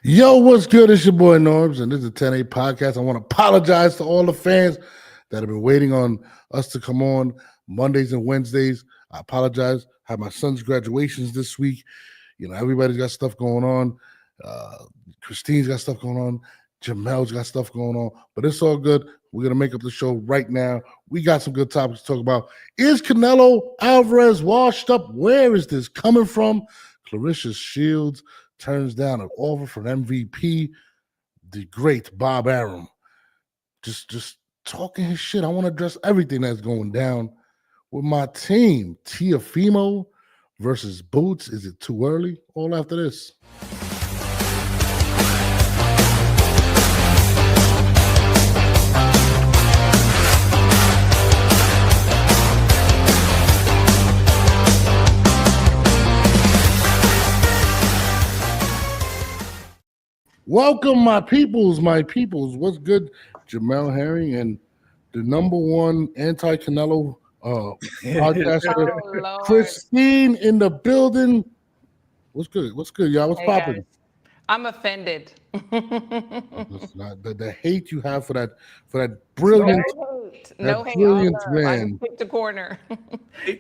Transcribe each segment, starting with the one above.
Yo, what's good? It's your boy Norbs, and this is a 10A podcast. I want to apologize to all the fans that have been waiting on us to come on Mondays and Wednesdays. I apologize. I have my son's graduations this week. You know, everybody's got stuff going on. Christine's got stuff going on. Jamel's got stuff going on, but it's all good. We're going to make up the show right now. We got some good topics to talk about. Is Canelo Alvarez washed up? Where is this coming from? Claressa Shields turns down an offer from MVP, the great Bob Arum. Just talking his shit. I want to address everything that's going down with my team. Tiafimo versus Boots. Is it too early? All after this. Welcome, my peoples. What's good? Jamel Herring and the number one anti-Canelo podcaster, Christine in the building. What's good? What's good, y'all? What's popping? I'm offended. The hate you have for that brilliant, no hate. Brilliant man. I picked the corner.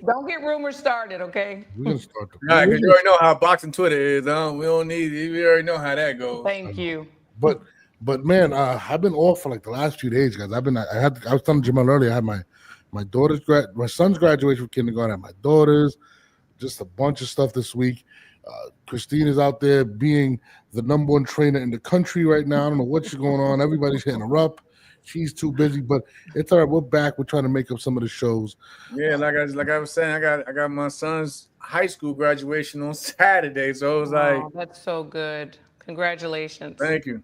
Don't get rumors started, okay? We're gonna start the because you already know how boxing Twitter is. We don't need. We already know how that goes. Thank you. But man, I've been off for like the last few days, guys. I was telling Jamal earlier. I had my daughter's my son's graduation from kindergarten. I had my daughter's, just a bunch of stuff this week. Christine is out there being the number one trainer in the country right now. I don't know what's going on. Everybody's hitting her up. She's too busy, but it's all right. We're back. We're trying to make up some of the shows. Yeah, like I was saying, I got my son's high school graduation on Saturday, so it was like, that's so good. Congratulations. Thank you.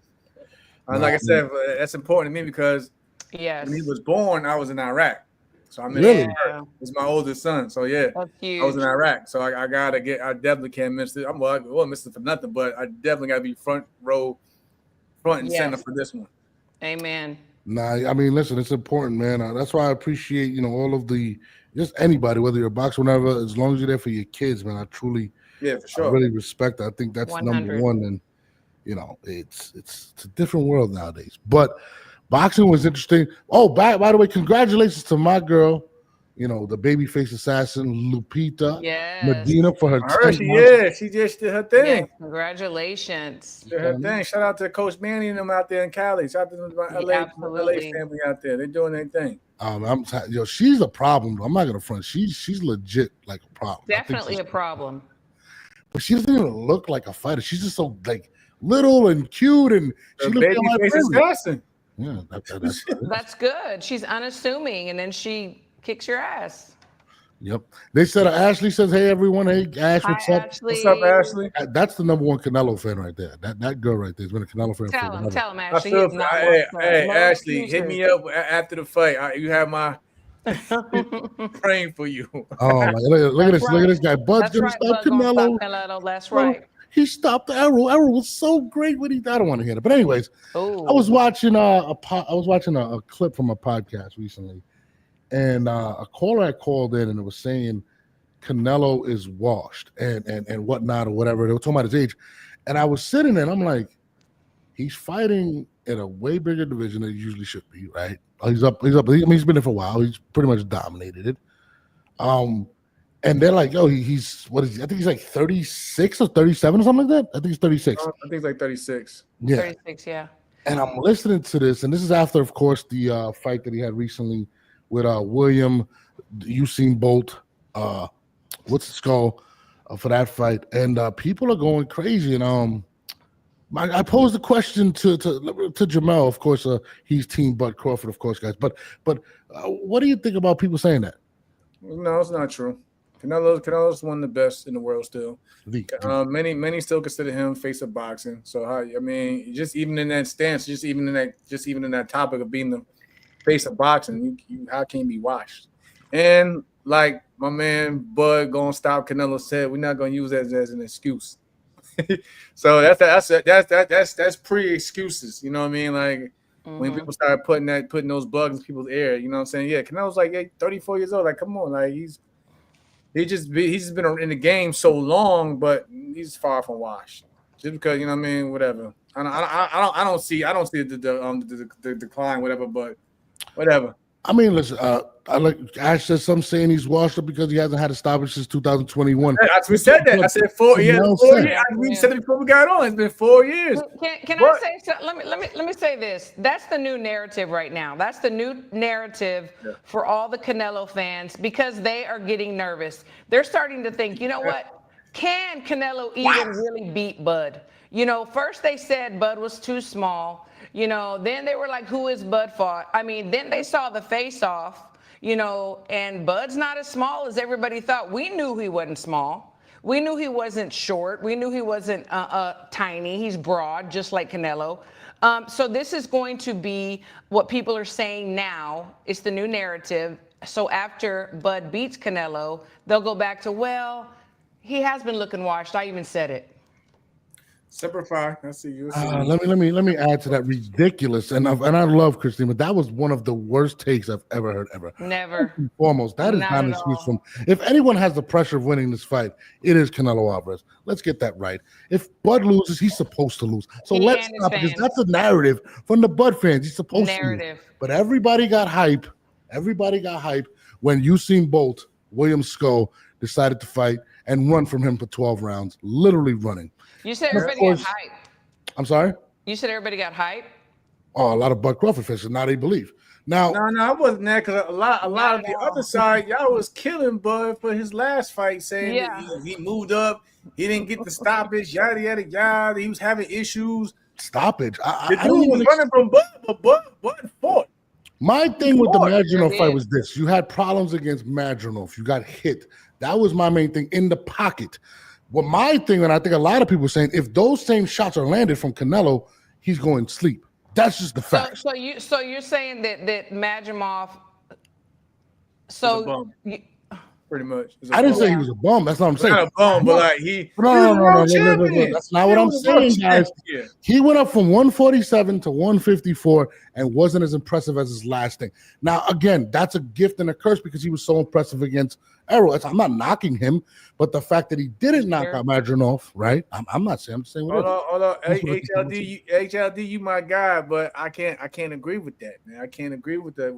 Like I said, that's important to me because when he was born, I was in Iraq. So I really? It's my oldest son. So yeah, that's huge. I was in Iraq. So I definitely can't miss it. I won't miss it for nothing, but I definitely gotta be front and center for this one. Amen. Nah, I mean, listen, it's important, man. That's why I appreciate, all of just anybody, whether you're a boxer, whatever, as long as you're there for your kids, man. I truly, for sure, I really respect that. I think that's 100. number one, and it's a different world nowadays. But boxing was interesting. Oh, by the way, congratulations to my girl, the babyface assassin Lupita Medina for her. She just did her thing. Yes, congratulations. Did her thing. Shout out to Coach Manny and them out there in Cali. Shout out to my LA family out there. They're doing their thing. She's a problem. I'm not gonna front. She's legit like a problem. Definitely a problem. But she doesn't even look like a fighter. She's just so like little and cute, and she looks like babyface assassin. Yeah, that's good. She's unassuming, and then she kicks your ass. Yep. They said Ashley says, "Hey everyone, hey Ash, what's up? Ashley. What's up, Ashley?" That's the number one Canelo fan right there. That girl right there has been a Canelo fan. Tell him, Ashley. Hey, Ashley, hit me up after the fight. You have my praying for you. Oh my! Look at this guy. Bud's gonna stop Canelo. That's right. He stopped the arrow. Arrow was so great when I don't want to hear it. But anyways, I was watching a clip from a podcast recently, and a caller had called in and it was saying Canelo is washed and whatnot or whatever. They were talking about his age, and I was sitting there and I'm like, he's fighting in a way bigger division than he usually should be, right? He's up. I mean, he's been there for a while. He's pretty much dominated it. And they're like, yo, he's what is he? I think he's like 36 or 37 or something like that. I think he's 36. I think he's like 36. Yeah. 36, yeah. And I'm listening to this, and this is after, of course, the fight that he had recently with William Usain Bolt. What's it called for that fight? And people are going crazy. And I posed the question to Jamel. Of course, he's Team Bud Crawford, of course, guys. But what do you think about people saying that? No, it's not true. Canelo's one of the best in the world still. Many still consider him face of boxing. So just even in that stance, just even in that topic of being the face of boxing, you how can you be washed? And like my man Bud gonna stop Canelo said, we're not gonna use that as an excuse. So that's pre-excuses. You know what I mean? Like when people started putting those bugs in people's ear, you know what I'm saying? Yeah, Canelo's like 34 years old. Like, come on, like he's just been in the game so long, but he's far from washed. Just because, you know what I mean, whatever. I don't see the decline, whatever, but whatever. I mean, listen, I like Ash says some saying he's washed up because he hasn't had a stoppage since 2021. We said that. I said 4 years. 4 years. We said it before we got on. It's been 4 years. Can I say so? Let me say this. That's the new narrative right now. That's the new narrative for all the Canelo fans because they are getting nervous. They're starting to think, you know what? Can Canelo even really beat Bud? You know, first they said Bud was too small. You know, then they were like, who is Bud fought? I mean, then they saw the face-off, you know, and Bud's not as small as everybody thought. We knew he wasn't small. We knew he wasn't short. We knew he wasn't tiny. He's broad, just like Canelo. So this is going to be what people are saying now. It's the new narrative. So after Bud beats Canelo, they'll go back to, well, he has been looking washed. I even said it. Simplify. I see you. Let me add to that ridiculous, and I love Christine, but that was one of the worst takes I've ever heard ever. Never. Foremost, that is not an excuse from. If anyone has the pressure of winning this fight, it is Canelo Alvarez. Let's get that right. If Bud loses, he's supposed to lose. So let's stop because that's a narrative from the Bud fans. He's supposed to lose. But everybody got hype. Everybody got hype when Usain Bolt, William Skull, decided to fight and run from him for 12 rounds, literally running. You said everybody got hype. I'm sorry? You said everybody got hype? Oh, a lot of Bud Crawford fans, now they believe. Now, no, I wasn't there because a lot of the other side, y'all was killing Bud for his last fight, saying that he moved up, he didn't get the stoppage, yada yada yada. He was having issues. Stoppage. The dude was running from Bud, but Bud fought. My thing with the Madrigal fight was this: you had problems against Madrigal. You got hit. That was my main thing in the pocket. Well, my thing, and I think a lot of people are saying, if those same shots are landed from Canelo, he's going to sleep. That's just the fact. So you're saying that Madrimov. So pretty much. I didn't say he was a bum. That's not what I'm saying. Not a bum, but like he. No. That's not what I'm saying, guys. He went up from 147 to 154 and wasn't as impressive as his last thing. Now, again, that's a gift and a curse because he was so impressive against Errol. I'm not knocking him, but the fact that he didn't knock out Madrigal, right? I'm not saying. I'm just saying. Hold on. HLD, you my guy, but I can't agree with that, man. I can't agree with that.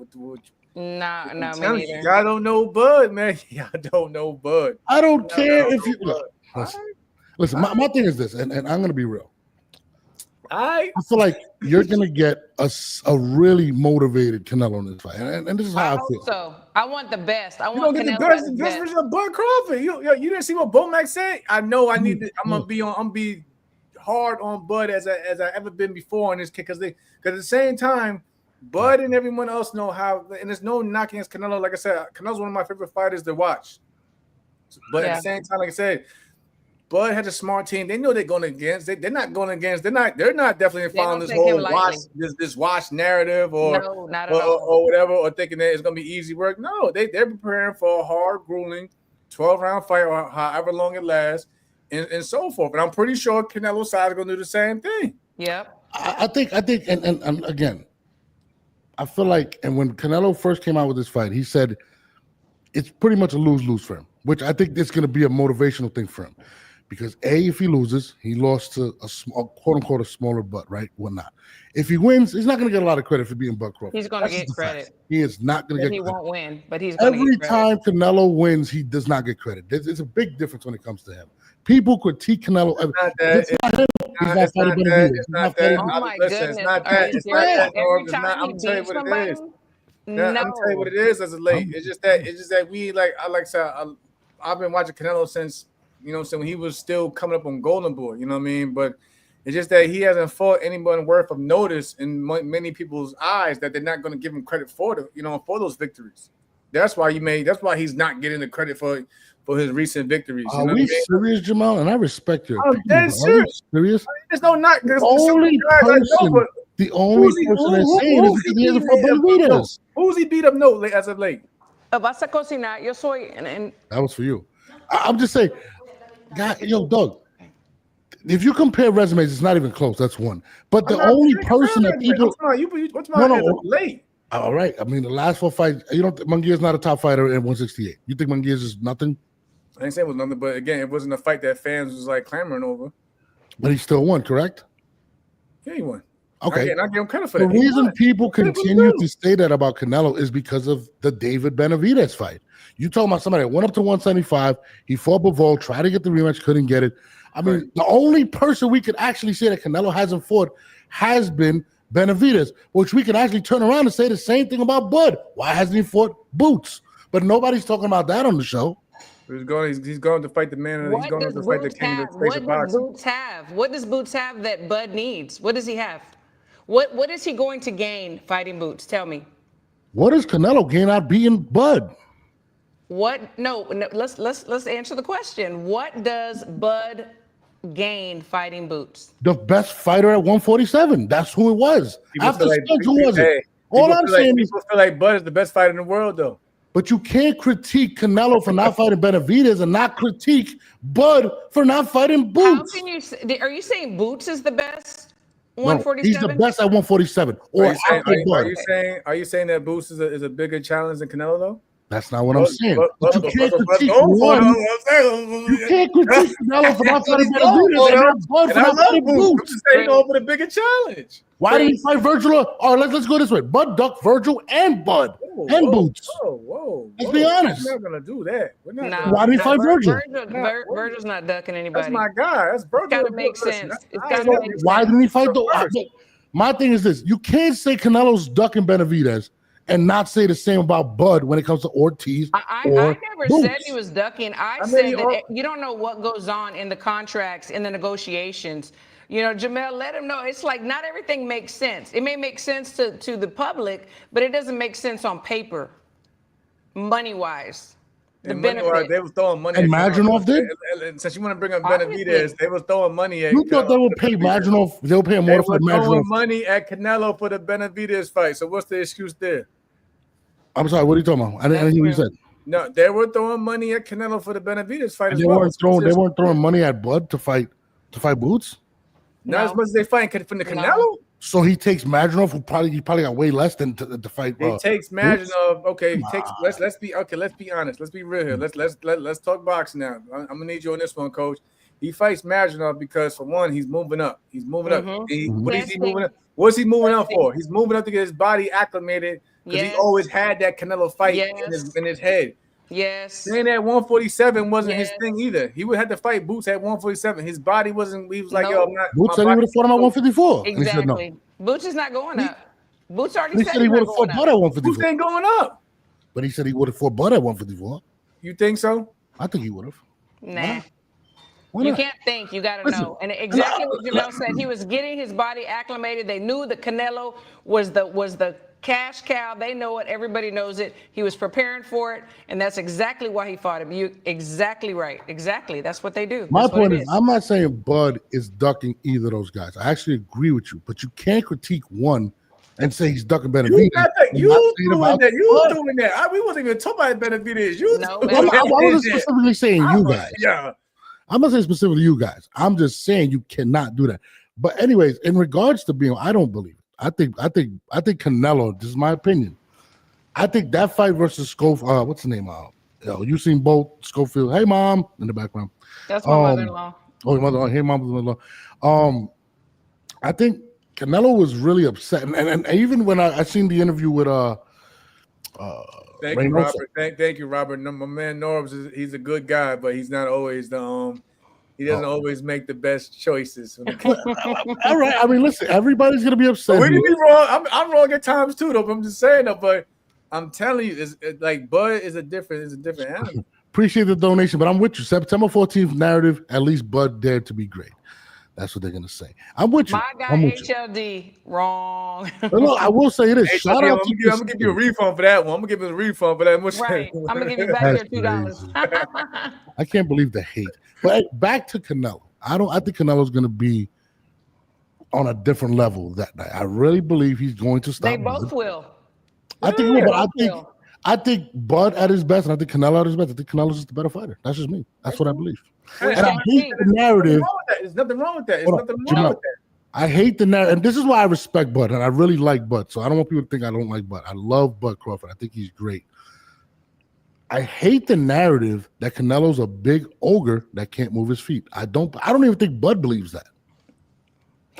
No, me neither. Y'all don't know Bud, man. Y'all don't know Bud. I don't care if you look. Listen, my thing is this, and I'm going to be real. I feel like you're going to get a really motivated Canelo in this fight, and this is how I feel. So I want the best. I want Canelo the best version of Bud Crawford. You didn't see what Bomac said. I know. I'm gonna be hard on Bud as I ever been before in this kick because at the same time, Bud and everyone else know how, and there's no knocking against Canelo. Like I said, Canelo's one of my favorite fighters to watch. But at the same time, like I said, Bud has a smart team. They know they're going against. They're not going against. They're not definitely following this whole watch narrative or whatever, or thinking that it's going to be easy work. No, they're preparing for a hard, grueling 12-round fight or however long it lasts, and so forth. And I'm pretty sure Canelo's side is going to do the same thing. Yep. I think, and again, I feel like, and when Canelo first came out with this fight, he said it's pretty much a lose-lose for him, which I think it's going to be a motivational thing for him. Because if he loses, he lost to a quote-unquote a smaller butt, right? Whatnot. If he wins, he's not going to get a lot of credit for being Bud Crawford. He's going to get credit. Fact. He is not going to get credit. He won't win, but he's going to get credit. Every time Canelo wins, he does not get credit. It's a big difference when it comes to him. People critique Canelo. It's not that. Oh my goodness. It's not that. I'm going to tell you what it is. I'm going to tell you what it is as of late. It's just that we, like I said, I've been watching Canelo since, so when he was still coming up on Golden Boy, you know what I mean? But it's just that he hasn't fought anyone worth of notice in many people's eyes that they're not going to give him credit for for those victories. That's why he's not getting the credit for his recent victories. Are we serious, Jamal? And I respect your opinion. I'm dead serious. Serious? There's no knock. The only person that's saying is because he hasn't fought Benavidez. Who's he beat up as of late? Vas a cocinar. Yo soy. That was for you. I'm just saying. God, Doug, if you compare resumes, it's not even close. That's one. But the only person that people what's my late? All right. I mean, the last 4 fights, you don't think Munguia's not a top fighter at 168. You think Munguia's is nothing? I didn't say it was nothing, but again, it wasn't a fight that fans was like clamoring over. But he still won, correct? Yeah, he won. Okay. I give him credit for The that. reason people continue to say that about Canelo is because of the David Benavidez fight. You talking about somebody that went up to 175, he fought Bivol, tried to get the rematch, couldn't get it. I mean, the only person we could actually say that Canelo hasn't fought has been Benavidez, which we can actually turn around and say the same thing about Bud. Why hasn't he fought Boots? But nobody's talking about that on the show. He's going to fight the man. He's going to fight the king of the face of boxing. What does Boots have? What does Boots have that Bud needs? What does he have? What is he going to gain fighting Boots? Tell me. What does Canelo gain out beating Bud? What? No. Let's answer the question. What does Bud gain fighting Boots? The best fighter at 147. That's who it was. After Spence, who was it? All I'm saying is people feel like Bud is the best fighter in the world, though. But you can't critique Canelo for not fighting Benavidez and not critique Bud for not fighting Boots. How can you? Are you saying Boots is the best? 147. No, he's the best at 147. Or are you saying that Boots is a bigger challenge than Canelo, though? That's not what I'm saying. But you can't critique one. You can't critique Canelo for not fighting Benavidez and not Bud for not fighting Boots. I'm just saying go for the bigger challenge. Why did he fight Virgil? Or let's go this way. Bud ducked Virgil and Bud and Boots. Let's be honest. We're not gonna do that. Why did he fight Virgil? Virgil's not ducking anybody. That's my guy. That's Virgil. It's gotta make sense. Why didn't he fight my thing is this: you can't say Canelo's ducking Benavidez and not say the same about Bud when it comes to Ortiz. I never said he was ducking. I said that you don't know what goes on in the contracts, in the negotiations. You know, Jamel, let him know. It's like not everything makes sense. It may make sense to the public, but it doesn't make sense on paper, money-wise. The benefit. They was throwing money. And Madronov did? Since you want to bring up Benavidez, they was throwing money at. You thought they would pay Madronov? They'll pay more for Madronov. They were throwing money at Canelo for the Benavidez fight. So what's the excuse there? I'm sorry. What are you talking about? I didn't hear what you said. No, they were throwing money at Canelo for the Benavidez fight as well. They weren't throwing money at Bud to fight Boots. Not as much as they fight from the Canelo. So he takes Madronov, who probably got way less than to fight. He takes Madronov. Okay, he takes. Let's be honest. Let's be real here. Let's talk boxing now. I'm gonna need you on this one, Coach. He fights Madronov because for one, he's moving up. He's moving up. What is he moving up? What's he moving up for? He's moving up to get his body acclimated because he always had that Canelo fight in his head. Yes. Saying that 147 wasn't his thing either. He would have to fight Boots at 147. His body wasn't. He was like, yo, I'm not. Boots said he would have fought him at 154. Exactly. Boots is not going up. Boots already said he would have fought Bud at 154. Boots ain't going up. But he said he would have fought Bud at 154. You think so? I think he would have. Nah. You can't think. You got to know. And exactly what Jamel said. He was getting his body acclimated. They knew that Canelo was the cash cow. They know it. Everybody knows it. He was preparing for it, and that's exactly why he fought him. You exactly right. Exactly. That's what they do. My point is, I'm not saying Bud is ducking either of those guys. I actually agree with you, but you can't critique one and say he's ducking Benavidez. You doing that. We wasn't even talking about Benavidez. I wasn't specifically saying you guys. Yeah. I'm not saying specifically you guys. I'm just saying you cannot do that. But anyways, in regards to being, I don't believe it. I think Canelo, this is my opinion. I think that fight versus Schofield, what's the name? You seen both Schofield. Hey, mom, in the background. That's my mother-in-law. Oh, your mother. Hey, mother-in-law. I think Canelo was really upset, and even when I seen the interview with Thank you, Robert. Thank you, Robert. No, my man Norbs he's a good guy, but he's not always the he doesn't always make the best choices. All right. I mean, listen, everybody's gonna be upset. We can be wrong. I'm wrong at times too, though. But I'm just saying that. But I'm telling you, it's like Bud is a different animal. Appreciate the donation, but I'm with you. September 14th narrative. At least Bud dared to be great. That's what they're gonna say. I'm with you. My guy HLD wrong. Look, I will say this. Shout out to I'm gonna give you a refund for that one. I'm gonna give you a refund for that. Right. I'm gonna give you back your $2. I can't believe the hate. But back to Canelo. I think Canelo's gonna be on a different level that night. I really believe he's going to stop. They both will. I think he will, but I think Bud at his best, and I think Canelo at his best. I think Canelo's just the better fighter. That's just me. That's what I believe. And I hate the narrative. There's nothing wrong with that. I hate the narrative, and this is why I respect Bud, and I really like Bud. So I don't want people to think I don't like Bud. I love Bud Crawford. I think he's great. I hate the narrative that Canelo's a big ogre that can't move his feet. I don't even think Bud believes that.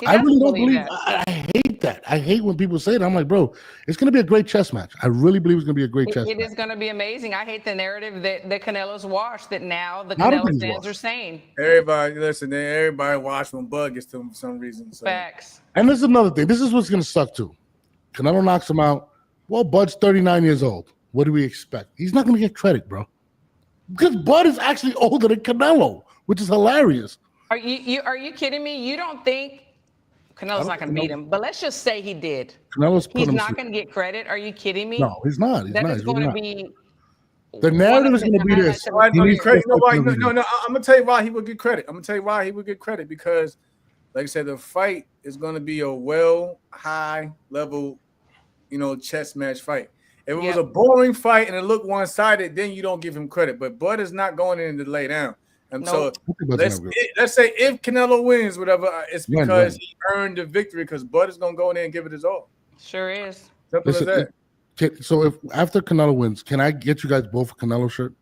I really don't believe. I hate that. I hate when people say that. I'm like, bro, it's going to be a great chess match. I really believe it's going to be a great chess match. It is going to be amazing. I hate the narrative that Canelo's washed. That now the Canelo fans are saying. Everybody watch when Bud gets to him for some reason. So. Facts. And this is another thing. This is what's going to suck too. Canelo knocks him out. Well, Bud's 39 years old. What do we expect? He's not going to get credit, bro. Because Bud is actually older than Canelo, which is hilarious. Are you kidding me? You don't think Canelo's not going to beat him? But let's just say he did. He's not going to get credit. Are you kidding me? No, he's not. He's that not. is going to be. The narrative is going to be this. No, I'm going to tell you why he would get credit. Because, like I said, the fight is going to be a high level, chess match fight. If it was a boring fight and it looked one-sided, then you don't give him credit. But Bud is not going in to lay down. And so let's say if Canelo wins, whatever, it's because he earned the victory because Bud is going to go in there and give it his all. Sure is. Simple as that. So if after Canelo wins, can I get you guys both a Canelo shirt?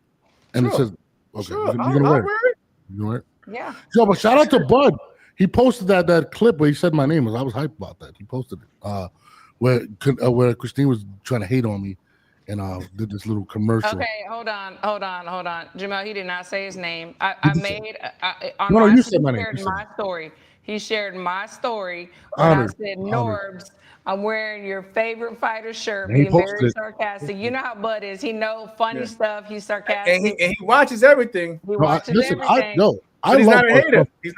And it says, okay, sure. you're going to wear it. You wear it? Yeah. Yo, but shout out to Bud. He posted that clip where he said my name. I was hyped about that. He posted it. Where Christine was trying to hate on me and did this little commercial. Okay, hold on. Jamel, he did not say his name. You said my name. He shared my story when I said, Norbs, I'm wearing your favorite fighter shirt, being very sarcastic. You know how Bud is. He knows funny stuff. He's sarcastic. And he watches everything. He watches everything. He's not a hater. He's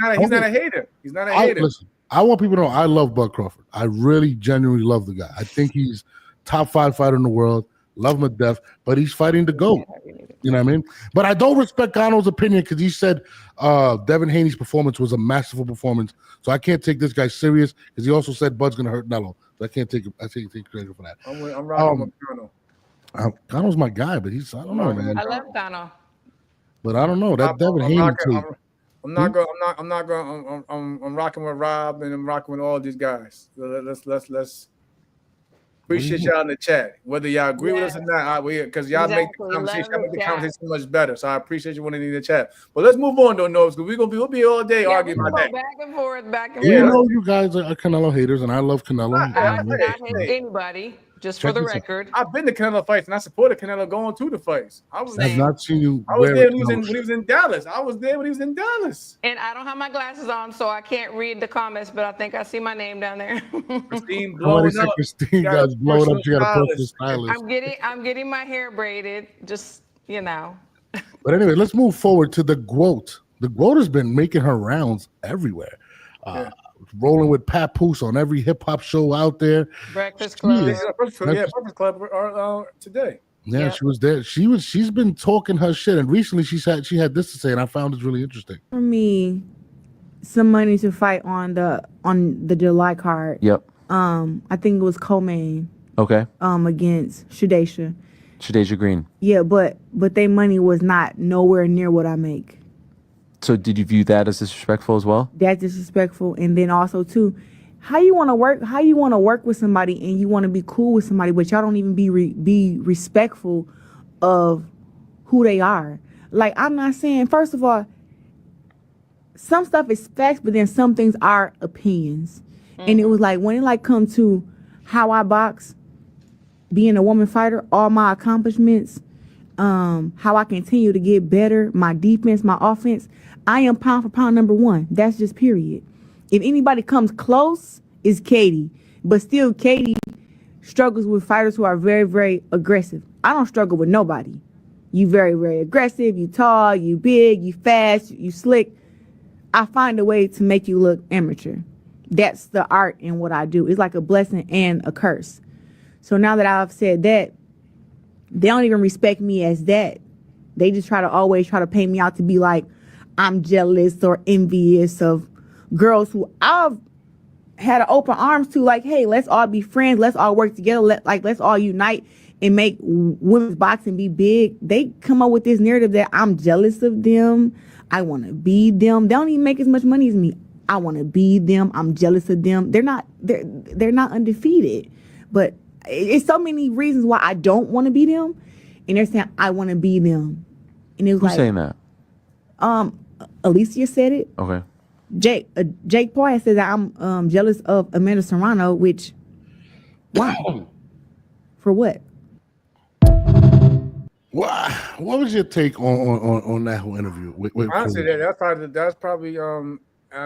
not a hater. Listen, I want people to know I love Bud Crawford. I really genuinely love the guy. I think he's top 5 fighter in the world. Love him to death, but he's fighting to GOAT. You know what I mean? But I don't respect Gano's opinion because he said Devin Haney's performance was a masterful performance. So I can't take this guy serious because he also said Bud's gonna hurt Nello. So I can't take credit for that. I'm riding with Gano. Gano's my guy, but I don't know, man. I love Gano. But I don't know. Devin Haney. I'm rocking with Rob and I'm rocking with all these guys. Let's appreciate y'all in the chat. Whether y'all agree with us or not, because y'all make the conversation much better. So I appreciate you wanting in the chat. But let's move on, though, Nobs, because we'll be all day arguing about that. Back and forth. You know, you guys are Canelo haters, and I love Canelo. I do not hate anybody. Just for the record, I've been to Canelo fights and I supported Canelo going to the fights. I've not seen you. I was there when he was in Dallas. And I don't have my glasses on, so I can't read the comments. But I think I see my name down there. Christine blowing up. Christine got blown up. She got a personal stylist. I'm getting my hair braided. Just But anyway, let's move forward to the GWOAT. The GWOAT has been making her rounds everywhere. Rolling with Papoose on every hip hop show out there. Breakfast Club. Breakfast Club today. Yeah, yep. She was there. She's been talking her shit, and recently she had this to say, and I found it really interesting. For me, some money to fight on the July card. Yep. I think it was co-main. Okay. Against Shadesha. Shadesha Green. Yeah, but their money was not nowhere near what I make. So did you view that as disrespectful as well? That's disrespectful, and then also too, how you want to work with somebody and you want to be cool with somebody, but y'all don't even be respectful of who they are. Like, I'm not saying, first of all, some stuff is facts, but then some things are opinions. Mm-hmm. And it was like when it come to how I box, being a woman fighter, all my accomplishments, how I continue to get better, my defense, my offense, I am pound for pound number 1. That's just period. If anybody comes close, it's Katie. But still, Katie struggles with fighters who are very, very aggressive. I don't struggle with nobody. You very, very aggressive, you tall, you big, you fast, you slick. I find a way to make you look amateur. That's the art in what I do. It's like a blessing and a curse. So now that I've said that, they don't even respect me as that. They just always try to paint me out to be like I'm jealous or envious of girls who I've had an open arms to, like, hey, let's all be friends. Let's all work together. Let's all unite and make women's boxing be big. They come up with this narrative that I'm jealous of them. I want to be them. They don't even make as much money as me. I want to be them. I'm jealous of them. They're not undefeated. But it's so many reasons why I don't want to be them. And they're saying I want to be them. And it was Who's saying that? Alicia said it. Okay. Jake Paul has said that I'm jealous of Amanda Serrano, which why? For what? What was your take on that whole interview? Honestly, that's probably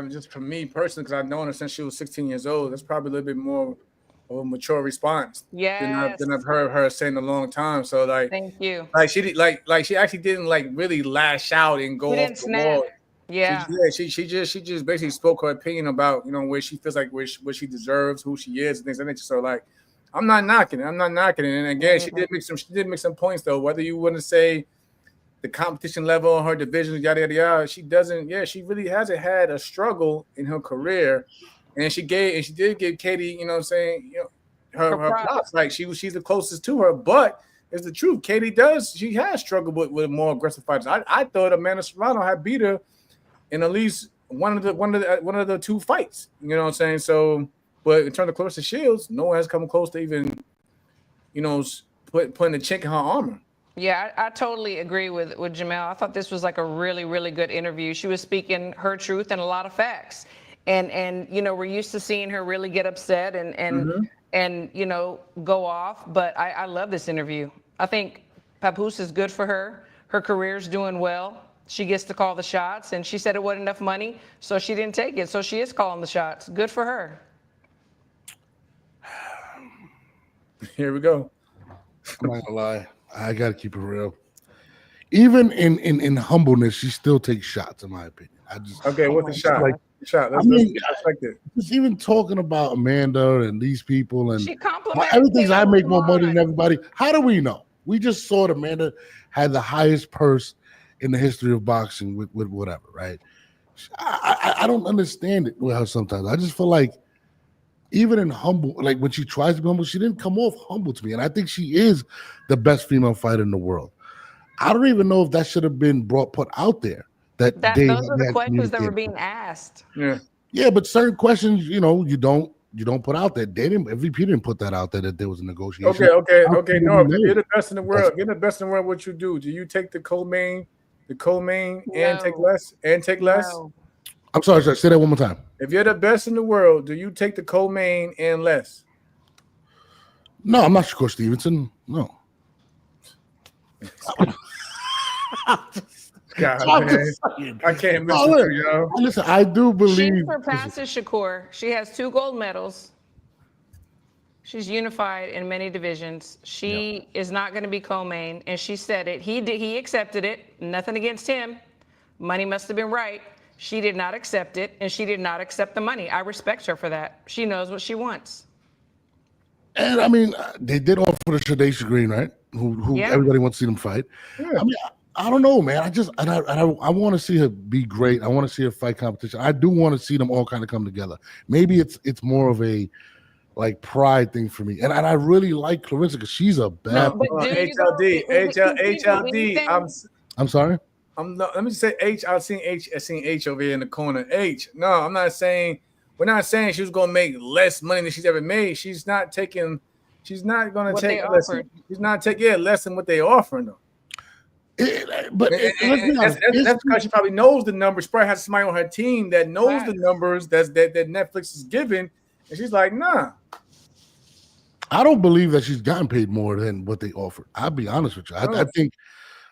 just for me personally, because I've known her since she was 16 years old. That's probably a little bit more of a mature response Yes. than I've heard her say in a long time. So like, Thank you. like she did, like she actually didn't like really lash out and go off the wall. Yeah. She just basically spoke her opinion about where she feels like where she deserves, who she is, and things like that. So like, I'm not knocking it. And again, she did make some points though. Whether you want to say the competition level on her division, yada yada yada, she doesn't. Yeah, she really hasn't had a struggle in her career, and she did give Katie, you know what I'm saying, her props. Like she's the closest to her, but it's the truth. Katie she has struggled with more aggressive fighters. I thought Amanda Serrano had beat her in at least one of the two fights. You know what I'm saying? So, but in terms of Claressa Shields, no one has come close to even, putting a chink in her armor. Yeah, I totally agree with Jamel. I thought this was like a really, really good interview. She was speaking her truth and a lot of facts. And we're used to seeing her really get upset and go off. But I love this interview. I think Papoose is good for her. Her career's doing well. She gets to call the shots, and she said it wasn't enough money, so she didn't take it. So she is calling the shots. Good for her. Here we go. I'm not gonna lie. I gotta keep it real. Even in humbleness, she still takes shots, in my opinion. What's the shot? Let's respect it. Just even talking about Amanda and these people, and she complimented everything's I make more money than everybody. How do we know? We just saw that Amanda had the highest purse in the history of boxing with whatever, right? I don't understand it with her sometimes. I just feel like even in humble, like when she tries to be humble, she didn't come off humble to me. And I think she is the best female fighter in the world. I don't even know if that should have been put out there. Those are the questions that were being asked. Yeah, but certain questions, you don't put out there. MVP didn't put that out there that there was a negotiation. Okay. No, if you're the best in the world, what you do? Do you take the co-main, and take less? No. I'm sorry, say that one more time. If you're the best in the world, do you take the co-main and less? No, I'm not Shakur Stevenson. No. God, man. I can't miss it, Listen, I do believe she surpasses Shakur. She has 2 gold medals. She's unified in many divisions. She is not going to be co-main, and she said it. He accepted it. Nothing against him. Money must have been right. She did not accept it, and she did not accept the money. I respect her for that. She knows what she wants. And I mean, they did offer the Shadaysha Green, right? Who everybody wants to see them fight. Yeah. I mean, I don't know, man. I want to see her be great. I want to see her fight competition. I do want to see them all kind of come together. Maybe it's more of a like pride thing for me. And I really like Claressa because she's a bad. HLD. I'm sorry. Let me say H. I seen H over here in the corner. H. No, I'm not saying. We're not saying she was going to make less money than she's ever made. She's not going to take less. She's not taking less than what they offering though. That's because she probably knows the numbers. She probably has somebody on her team that knows the numbers that Netflix is giving, and she's like, nah. I don't believe that she's gotten paid more than what they offered. I'll be honest with you.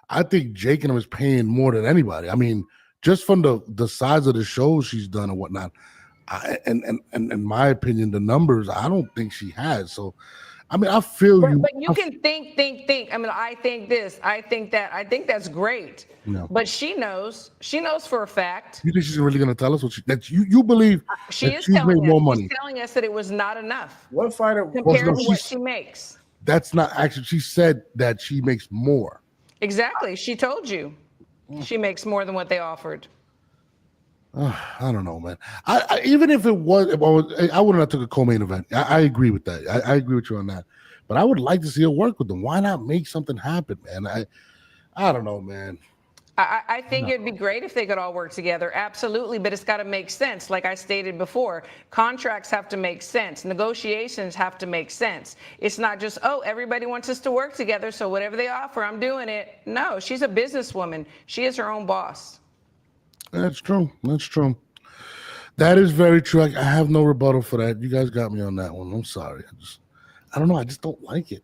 I think Jake and him is paying more than anybody. I mean, just from the size of the shows she's done and whatnot. And in my opinion, the numbers, I don't think she has. So, I mean, I feel you. But you can think. I mean, I think this, I think that. I think that's great. No. But she knows for a fact. You think she's really going to tell us you believe she is telling us more money? She's telling us that it was not enough. What fighter compared to what she makes? That's not actually. She said that she makes more. Exactly. She told you she makes more than what they offered. I don't know, man. Even if it was, I wouldn't have took a co-main event. I agree with that. I agree with you on that. But I would like to see her work with them. Why not make something happen, man? I don't know, man. I think it'd be great if they could all work together. Absolutely. But it's got to make sense. Like I stated before, contracts have to make sense. Negotiations have to make sense. It's not just, everybody wants us to work together, so whatever they offer, I'm doing it. No, she's a businesswoman. She is her own boss. That's true. That is very true. I have no rebuttal for that. You guys got me on that one. I'm sorry. I don't know. I just don't like it.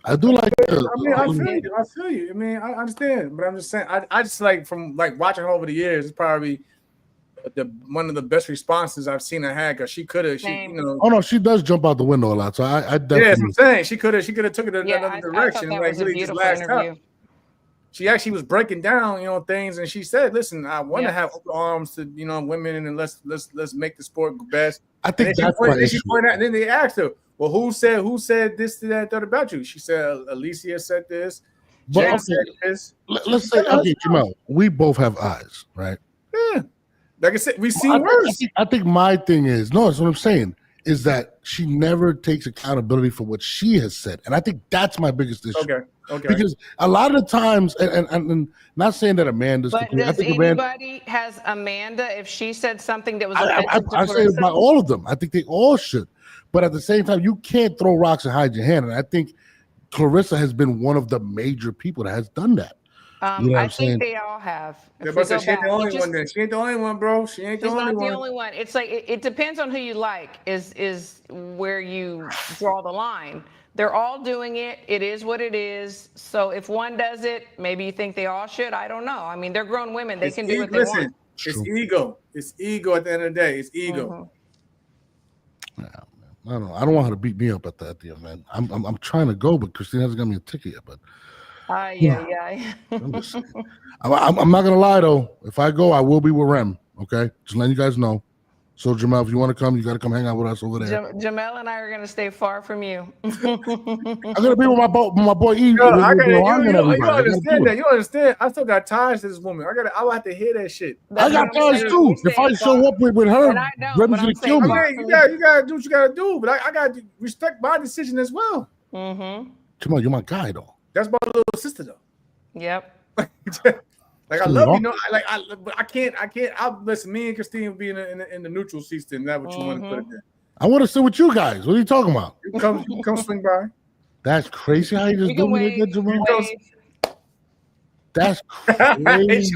I do like I mean, I feel you. I mean, I understand, but I'm just saying. I just like from like watching her over the years. It's probably one of the best responses I've seen her had because she could have. Same. Oh no, she does jump out the window a lot. So I definitely. Yeah, that's what I'm saying. She could have took it in another direction. I thought that Like was a really just beautiful last interview. up. She actually was breaking down, things, and she said, "Listen, I want to have open arms to, women, and let's make the sport best." I think that's my issue. And then they asked her, "Well, who said this, that about you?" She said, "Alicia said this. Jen said this." Let's say, okay, Jamel, we both have eyes, right? Yeah, like I said, we see worse. I think my thing is that's what I'm saying. Is that she never takes accountability for what she has said, and I think that's my biggest issue. Okay. Because a lot of the times, and not saying that Amanda's. But does anybody has Amanda if she said something that was offensive to I say Claressa? about all of them. I think they all should, but at the same time, you can't throw rocks and hide your hand. And I think Claressa has been one of the major people that has done that. I think they all have. She ain't the only one. Then she ain't the only one, bro. She ain't the only one. She's not the only one. It's like it depends on who you like. Is where you draw the line. They're all doing it. It is what it is. So if one does it, maybe you think they all should. I don't know. I mean, they're grown women. They can do what they want. It's ego. It's ego at the end of the day. It's ego. Mm-hmm. Yeah, I don't want her to beat me up at the end, man. I'm trying to go, but Christine hasn't got me a ticket yet. But yeah. I'm not gonna lie though. If I go, I will be with Rem. Okay, just letting you guys know. So Jamel, if you want to come, you got to come hang out with us over there. Jamel and I are going to stay far from you. I'm gonna be with my boy E. You understand that? You understand? I still got ties to this woman. I will have to hear that shit. I got ties too. If I show up with her, Rem's gonna kill me. You gotta do what you gotta do, but I gotta respect my decision as well. Mm-hmm. Jamel, you're my guy though. That's my little sister though. Yep. Like I love you, but I can't. I'll listen. Me and Christine will be in the neutral seats. Then that's what you want to put it there. I want to sit with you guys. What are you talking about? You come swing by. That's crazy how you just do me like that, Jamel. That's crazy.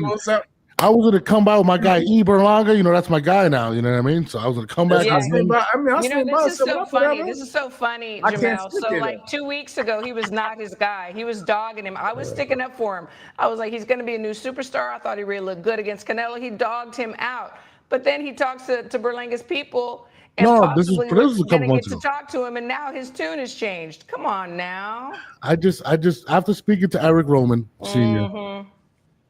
I was gonna come by with my guy E. Berlanga. That's my guy now. You know what I mean? So I was gonna come back. This is so funny. This is so funny, Jamel. So like 2 weeks ago, he was not his guy. He was dogging him. I was sticking up for him. I was like, he's gonna be a new superstar. I thought he really looked good against Canelo. He dogged him out. But then he talks to Berlanga's people. And this is a couple months ago. To talk to him, and now his tune has changed. Come on now. I just after speaking to Eric Roman Sr.,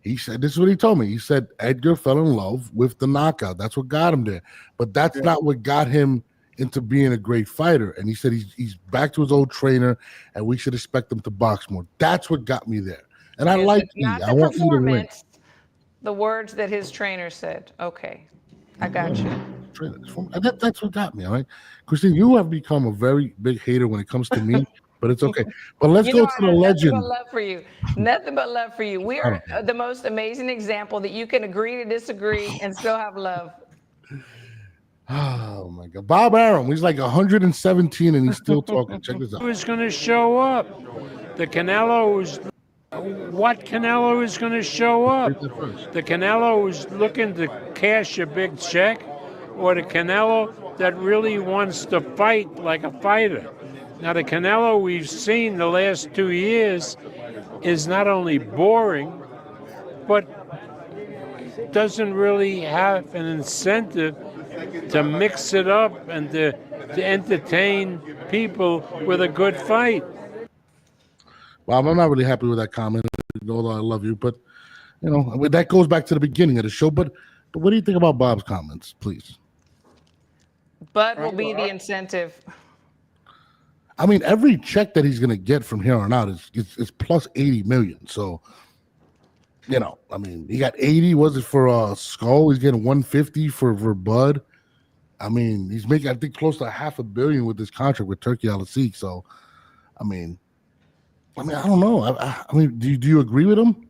he said, this is what he told me. He said Edgar fell in love with the knockout. That's what got him there. But that's not what got him into being a great fighter. And he said he's back to his old trainer, and we should expect him to box more. That's what got me there. And I like E. I want E to win. The words that his trainer said. Okay, I got you. That's what got me, all right? Christine, you have become a very big hater when it comes to me. But it's okay. But let's go to the legend. Nothing but love for you. Nothing but love for you. We are the most amazing example that you can agree to disagree and still have love. Oh my God, Bob Arum. He's like 117 and he's still talking. Check this out. Who's going to show up? The Canelo is. What Canelo is going to show up? The Canelo who's looking to cash a big check, or the Canelo that really wants to fight like a fighter? Now, the Canelo we've seen the last 2 years is not only boring, but doesn't really have an incentive to mix it up and to entertain people with a good fight. Bob, I'm not really happy with that comment, although I love you. But, that goes back to the beginning of the show. But what do you think about Bob's comments, please? Bud will be the incentive. I mean, every check that he's going to get from here on out is plus 80 million. So, I mean, he got 80. Was it for Skull? He's getting 150 for Bud. I mean, he's making, I think, close to $500 million with this contract with Turkey Al-Sheikh. So, I mean, I don't know. I mean, do you agree with him?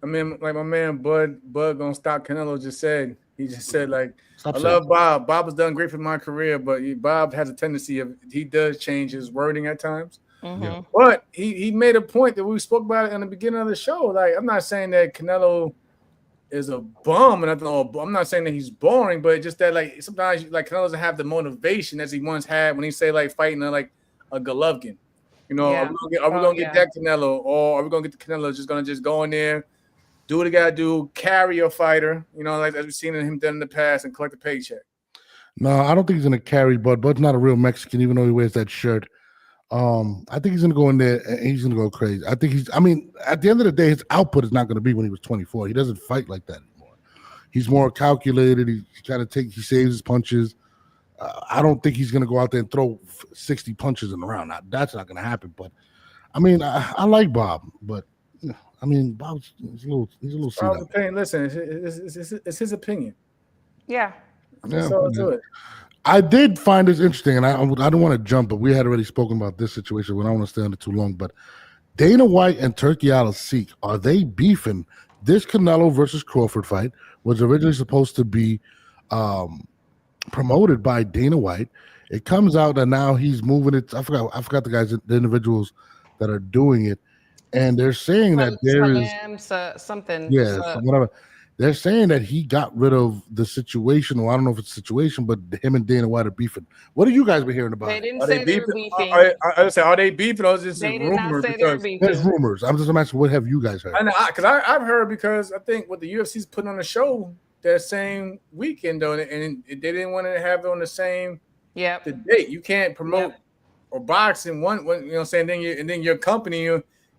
I mean, like my man Bud gonna stop Canelo just said. He just said, like, Stop I love Bob. Bob has done great for my career, but Bob has a tendency of, he does change his wording at times. Mm-hmm. But he made a point that we spoke about it in the beginning of the show. Like, I'm not saying that Canelo is a bum, and I'm not saying that he's boring, but just that like sometimes like Canelo doesn't have the motivation as he once had when he say like fighting like a Golovkin. You know, Yeah. are we gonna get that Canelo, or are we gonna get the Canelo just gonna go in there, do what he gotta do, carry a fighter, you know, like as we've seen him done in the past, and collect a paycheck? No, I don't think he's gonna carry Bud. Bud's not a real Mexican, even though he wears that shirt. I think he's gonna go in there and he's gonna go crazy. I think I mean, at the end of the day, his output is not gonna be when he was 24. He doesn't fight like that anymore. He's more calculated. He he saves his punches. I don't think he's gonna go out there and throw 60 punches in the round. That's not gonna happen. But I mean, I like Bob, but I mean, Bob's he's a little. Opinion. Listen, it's his opinion. Yeah. That's all to it. I did find this interesting, and I don't want to jump, but we had already spoken about this situation. We don't want to stay on it too long. But Dana White and Turki Al-Sheikh, are they beefing? This Canelo versus Crawford fight was originally supposed to be promoted by Dana White. It comes out that now he's moving it. I forgot the individuals that are doing it, and they're saying that there is something. Yeah, whatever. They're saying that he got rid of the situation, or I don't know if it's a situation, but him and Dana White are beefing. What have you guys been hearing about? They didn't say they were beefing. Are they beefing, or is this they a did rumor? Not say they were beefing. There's rumors. I'm just asking, what have you guys heard? Because I've heard, because I think what the UFC's putting on the show that same weekend, though, and they didn't want to have it on the same the date. You can't promote or box in one, you know what I'm saying, then your company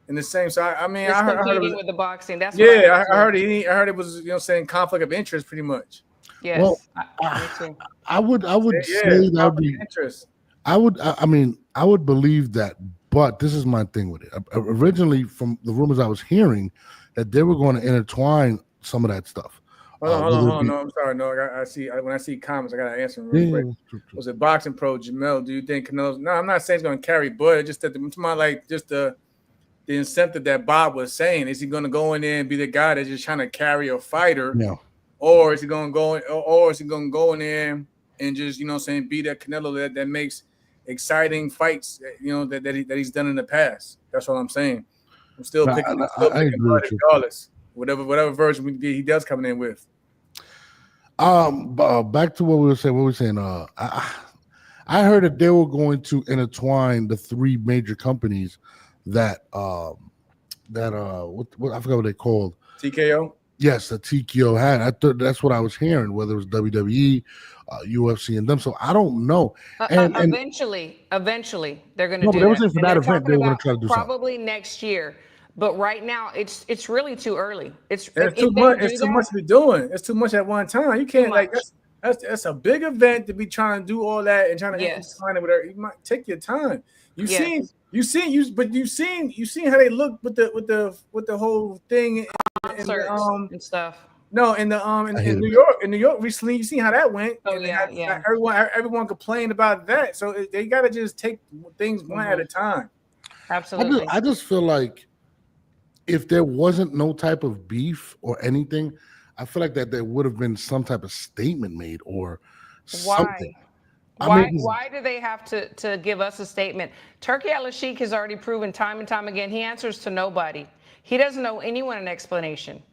in the same. So I mean, I heard it was, with the boxing. That's I heard it was, you know, saying conflict of interest pretty much. Yes. Well, I would say that would be interest. I would believe that, but this is my thing with it. Originally, from the rumors I was hearing, that they were going to intertwine some of that stuff. Hold on. No, I'm sorry. No, I see. When I see comments, I got to answer them real quick. True. Was it Boxing Pro Jamel? Do you think Canelo's? No, I'm not saying he's going to carry Bud. Just that I'm talking about like just the incentive that Bob was saying. Is he going to go in there and be the guy that's just trying to carry a fighter? No. Or is he going to go in, or is he going to go in there and just, you know what I'm saying, be that Canelo that makes exciting fights, you know, that he's done in the past? That's what I'm saying. I'm still picking regardless. Whatever version he does coming in with. Back to what we were saying. I heard that they were going to intertwine the three major companies that what I forgot what they called. TKO. Yes, the TKO had. I thought that's what I was hearing. Whether it was WWE, UFC, and them. So I don't know. And eventually, they're going to do that. Was for that event, they were going to try to do probably something. Next year. But right now, it's really too early. It's too much. It's too much to be doing. It's too much at one time. You can't that's a big event to be trying to do all that and trying to find it with her. You might take your time. You've seen how they look with the whole thing and stuff. No, in New York recently, you see how that went. Oh yeah. Everyone complained about that. So they got to just take things one at a time. Absolutely. I just feel like if there wasn't no type of beef or anything, I feel like that there would have been some type of statement made or something. Why do they have to give us a statement? Turki Al-Sheikh has already proven time and time again he answers to nobody. He doesn't know anyone an explanation.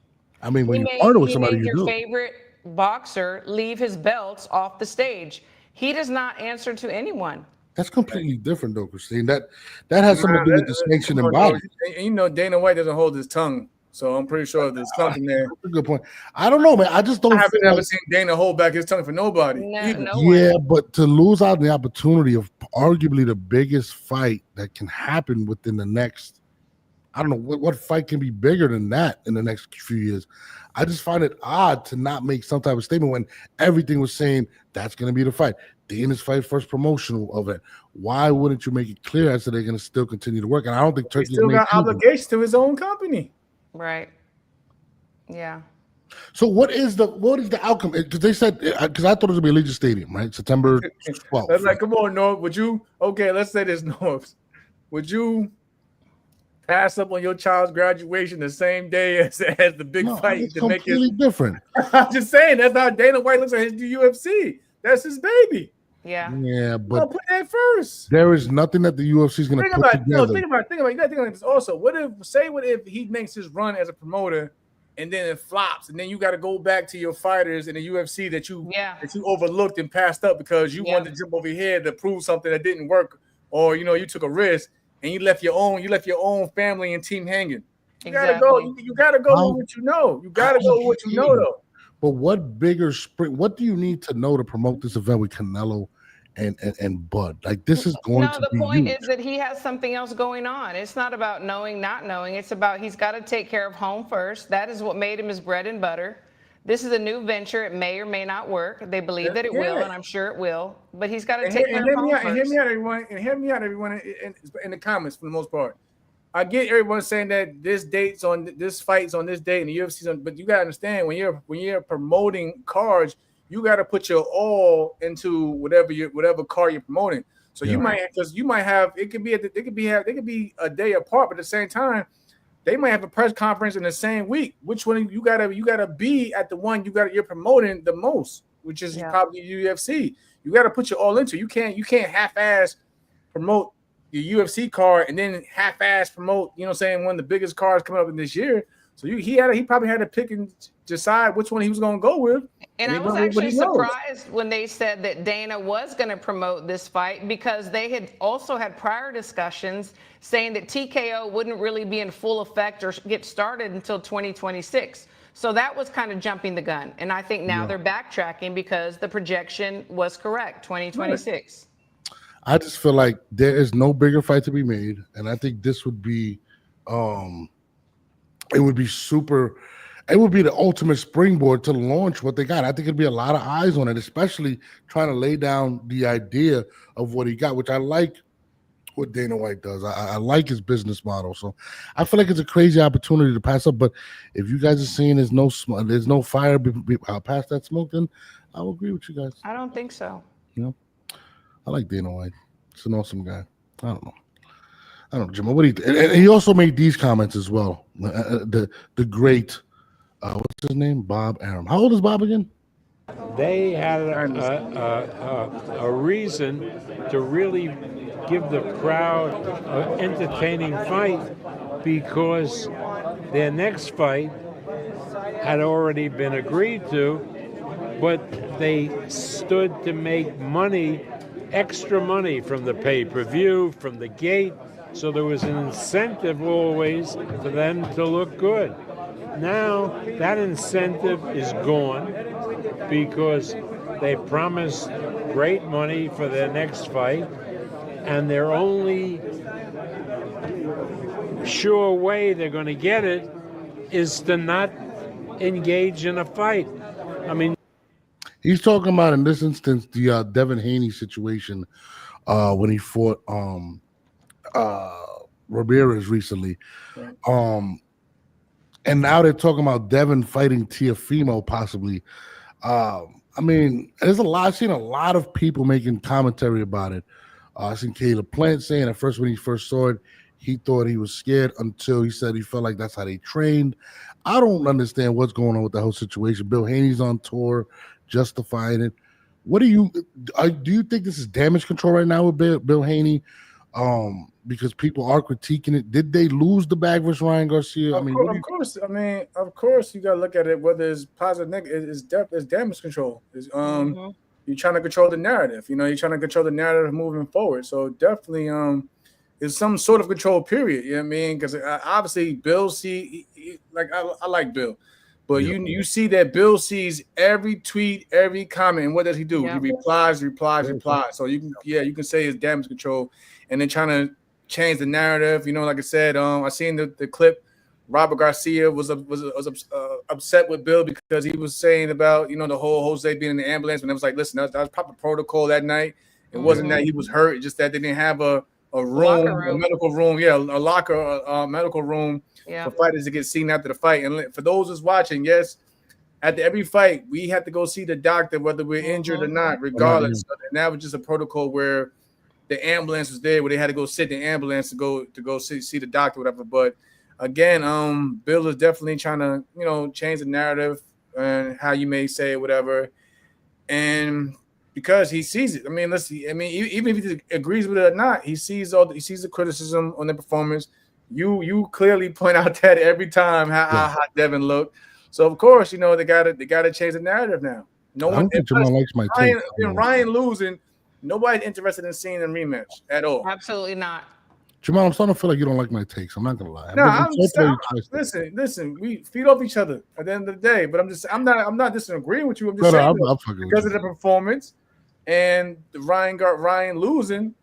I mean, when you partner with somebody, you do. Your favorite boxer leave his belts off the stage. He does not answer to anyone. That's completely different, though, Christine. That has something to do with distinction and body. You know, Dana White doesn't hold his tongue, so I'm pretty sure there's something there. That's a good point. I don't know, man. I just don't. I haven't ever seen Dana hold back his tongue for nobody. No but to lose out on the opportunity of arguably the biggest fight that can happen within the next, I don't know what fight can be bigger than that in the next few years. I just find it odd to not make some type of statement when everything was saying that's going to be the fight. Dana's fight first promotional event. Why wouldn't you make it clear as to they're going to still continue to work? And I don't think Turkey still got obligations to his own company. Right. Yeah. So what is the outcome? Because they said, because I thought it was going to be Allegiant Stadium, right? September 12th. That's like, come on, North. Let's say this, North. Would you pass up on your child's graduation the same day as the big fight? It's completely different. I'm just saying, that's how Dana White looks at his UFC. That's his baby. Yeah. Yeah, but put that first. There is nothing that the UFC is going to put together. Think about this also. What if he makes his run as a promoter and then it flops, and then you got to go back to your fighters in the UFC that you overlooked and passed up because you wanted to jump over here to prove something that didn't work, or you took a risk and you left your own family and team hanging. You gotta go. You gotta go with what you know. You gotta go with what you know, though. But what bigger spring? What do you need to know to promote this event with Canelo and Bud? Like, this is going to be the point huge. is that he has something else going on. It's not about knowing, not knowing. It's about he's got to take care of home first. That is what made him his bread and butter. This is a new venture. It may or may not work. They believe that it will, and I'm sure it will. But he's got to take care of home first. And hear me out, everyone, in the comments for the most part. I get everyone saying that this fight's on this date and the UFC's on, but you gotta understand when you're promoting cards, you gotta put your all into whatever card you're promoting. So you might have it could be a day apart, but at the same time, they might have a press conference in the same week. Which one you gotta be at the one you're promoting the most, which is probably UFC. You gotta put your all into. You can't half-ass promote your UFC card and then half-ass promote, one of the biggest cards coming up in this year. So he probably had to pick and decide which one he was going to go with. And I was actually surprised when they said that Dana was going to promote this fight because they had also had prior discussions saying that TKO wouldn't really be in full effect or get started until 2026. So that was kind of jumping the gun. And I think now they're backtracking because the projection was correct, 2026. I just feel like there is no bigger fight to be made, and I think this would be, it would be the ultimate springboard to launch what they got. I think it'd be a lot of eyes on it, especially trying to lay down the idea of what he got, which I like what Dana White does. I like his business model, so I feel like it's a crazy opportunity to pass up. But if you guys are saying there's no fire past that smoke, then I will agree with you guys. I don't think so. I like Dana White. He's an awesome guy. I don't know, Jim. What and he also made these comments as well. The great, what's his name? Bob Arum. How old is Bob again? They had a reason to really give the crowd an entertaining fight because their next fight had already been agreed to, but they stood to make money, extra money from the pay-per-view, from the gate, so there was an incentive always for them to look good. Now that incentive is gone because they promised great money for their next fight, and their only sure way they're going to get it is to not engage in a fight. I mean, he's talking about, in this instance, the Devin Haney situation when he fought Ramirez recently. Right. And now they're talking about Devin fighting Teofimo possibly. I mean, I've seen a lot of people making commentary about it. I've seen Caleb Plant saying at first when he first saw it, he thought he was scared until he said he felt like that's how they trained. I don't understand what's going on with the whole situation. Bill Haney's on tour justifying it. What do you think this is damage control right now with Bill Haney? Because people are critiquing it. Did they lose the bag versus Ryan Garcia? Of course, you got to look at it whether it's positive, negative. It's damage control. You're trying to control the narrative. You're trying to control the narrative moving forward. So definitely, it's some sort of control period. You know what I mean? Because obviously, Bill I like Bill. But you see that Bill sees every tweet, every comment, and what does he do? He replies. So you can say it's damage control, and then trying to change the narrative. Like I said, I seen the clip. Robert Garcia was upset with Bill because he was saying about the whole Jose being in the ambulance, and it was like, listen, that was proper protocol that night. It wasn't that he was hurt; it's just that they didn't have a medical room, a medical room for fighters to get seen after the fight. And for those who's watching, yes, at every fight, we have to go see the doctor, whether we're injured or not, regardless. And that was just a protocol where the ambulance was there, where they had to go sit in the ambulance to go see the doctor, whatever. But again, Bill is definitely trying to, change the narrative and how you may say whatever. And because he sees it. Even if he agrees with it or not, he sees the criticism on the performance. You clearly point out that every time how Devin looked. So of course, they gotta change the narrative now. No I one don't think Jamal likes my take. Ryan losing, nobody's interested in seeing a rematch at all. Absolutely not. Jamal, I'm starting to feel like you don't like my takes. I'm not gonna lie. No, listen. We feed off each other at the end of the day. But I'm not disagreeing with you. I'm just saying because of the performance and the Ryan losing,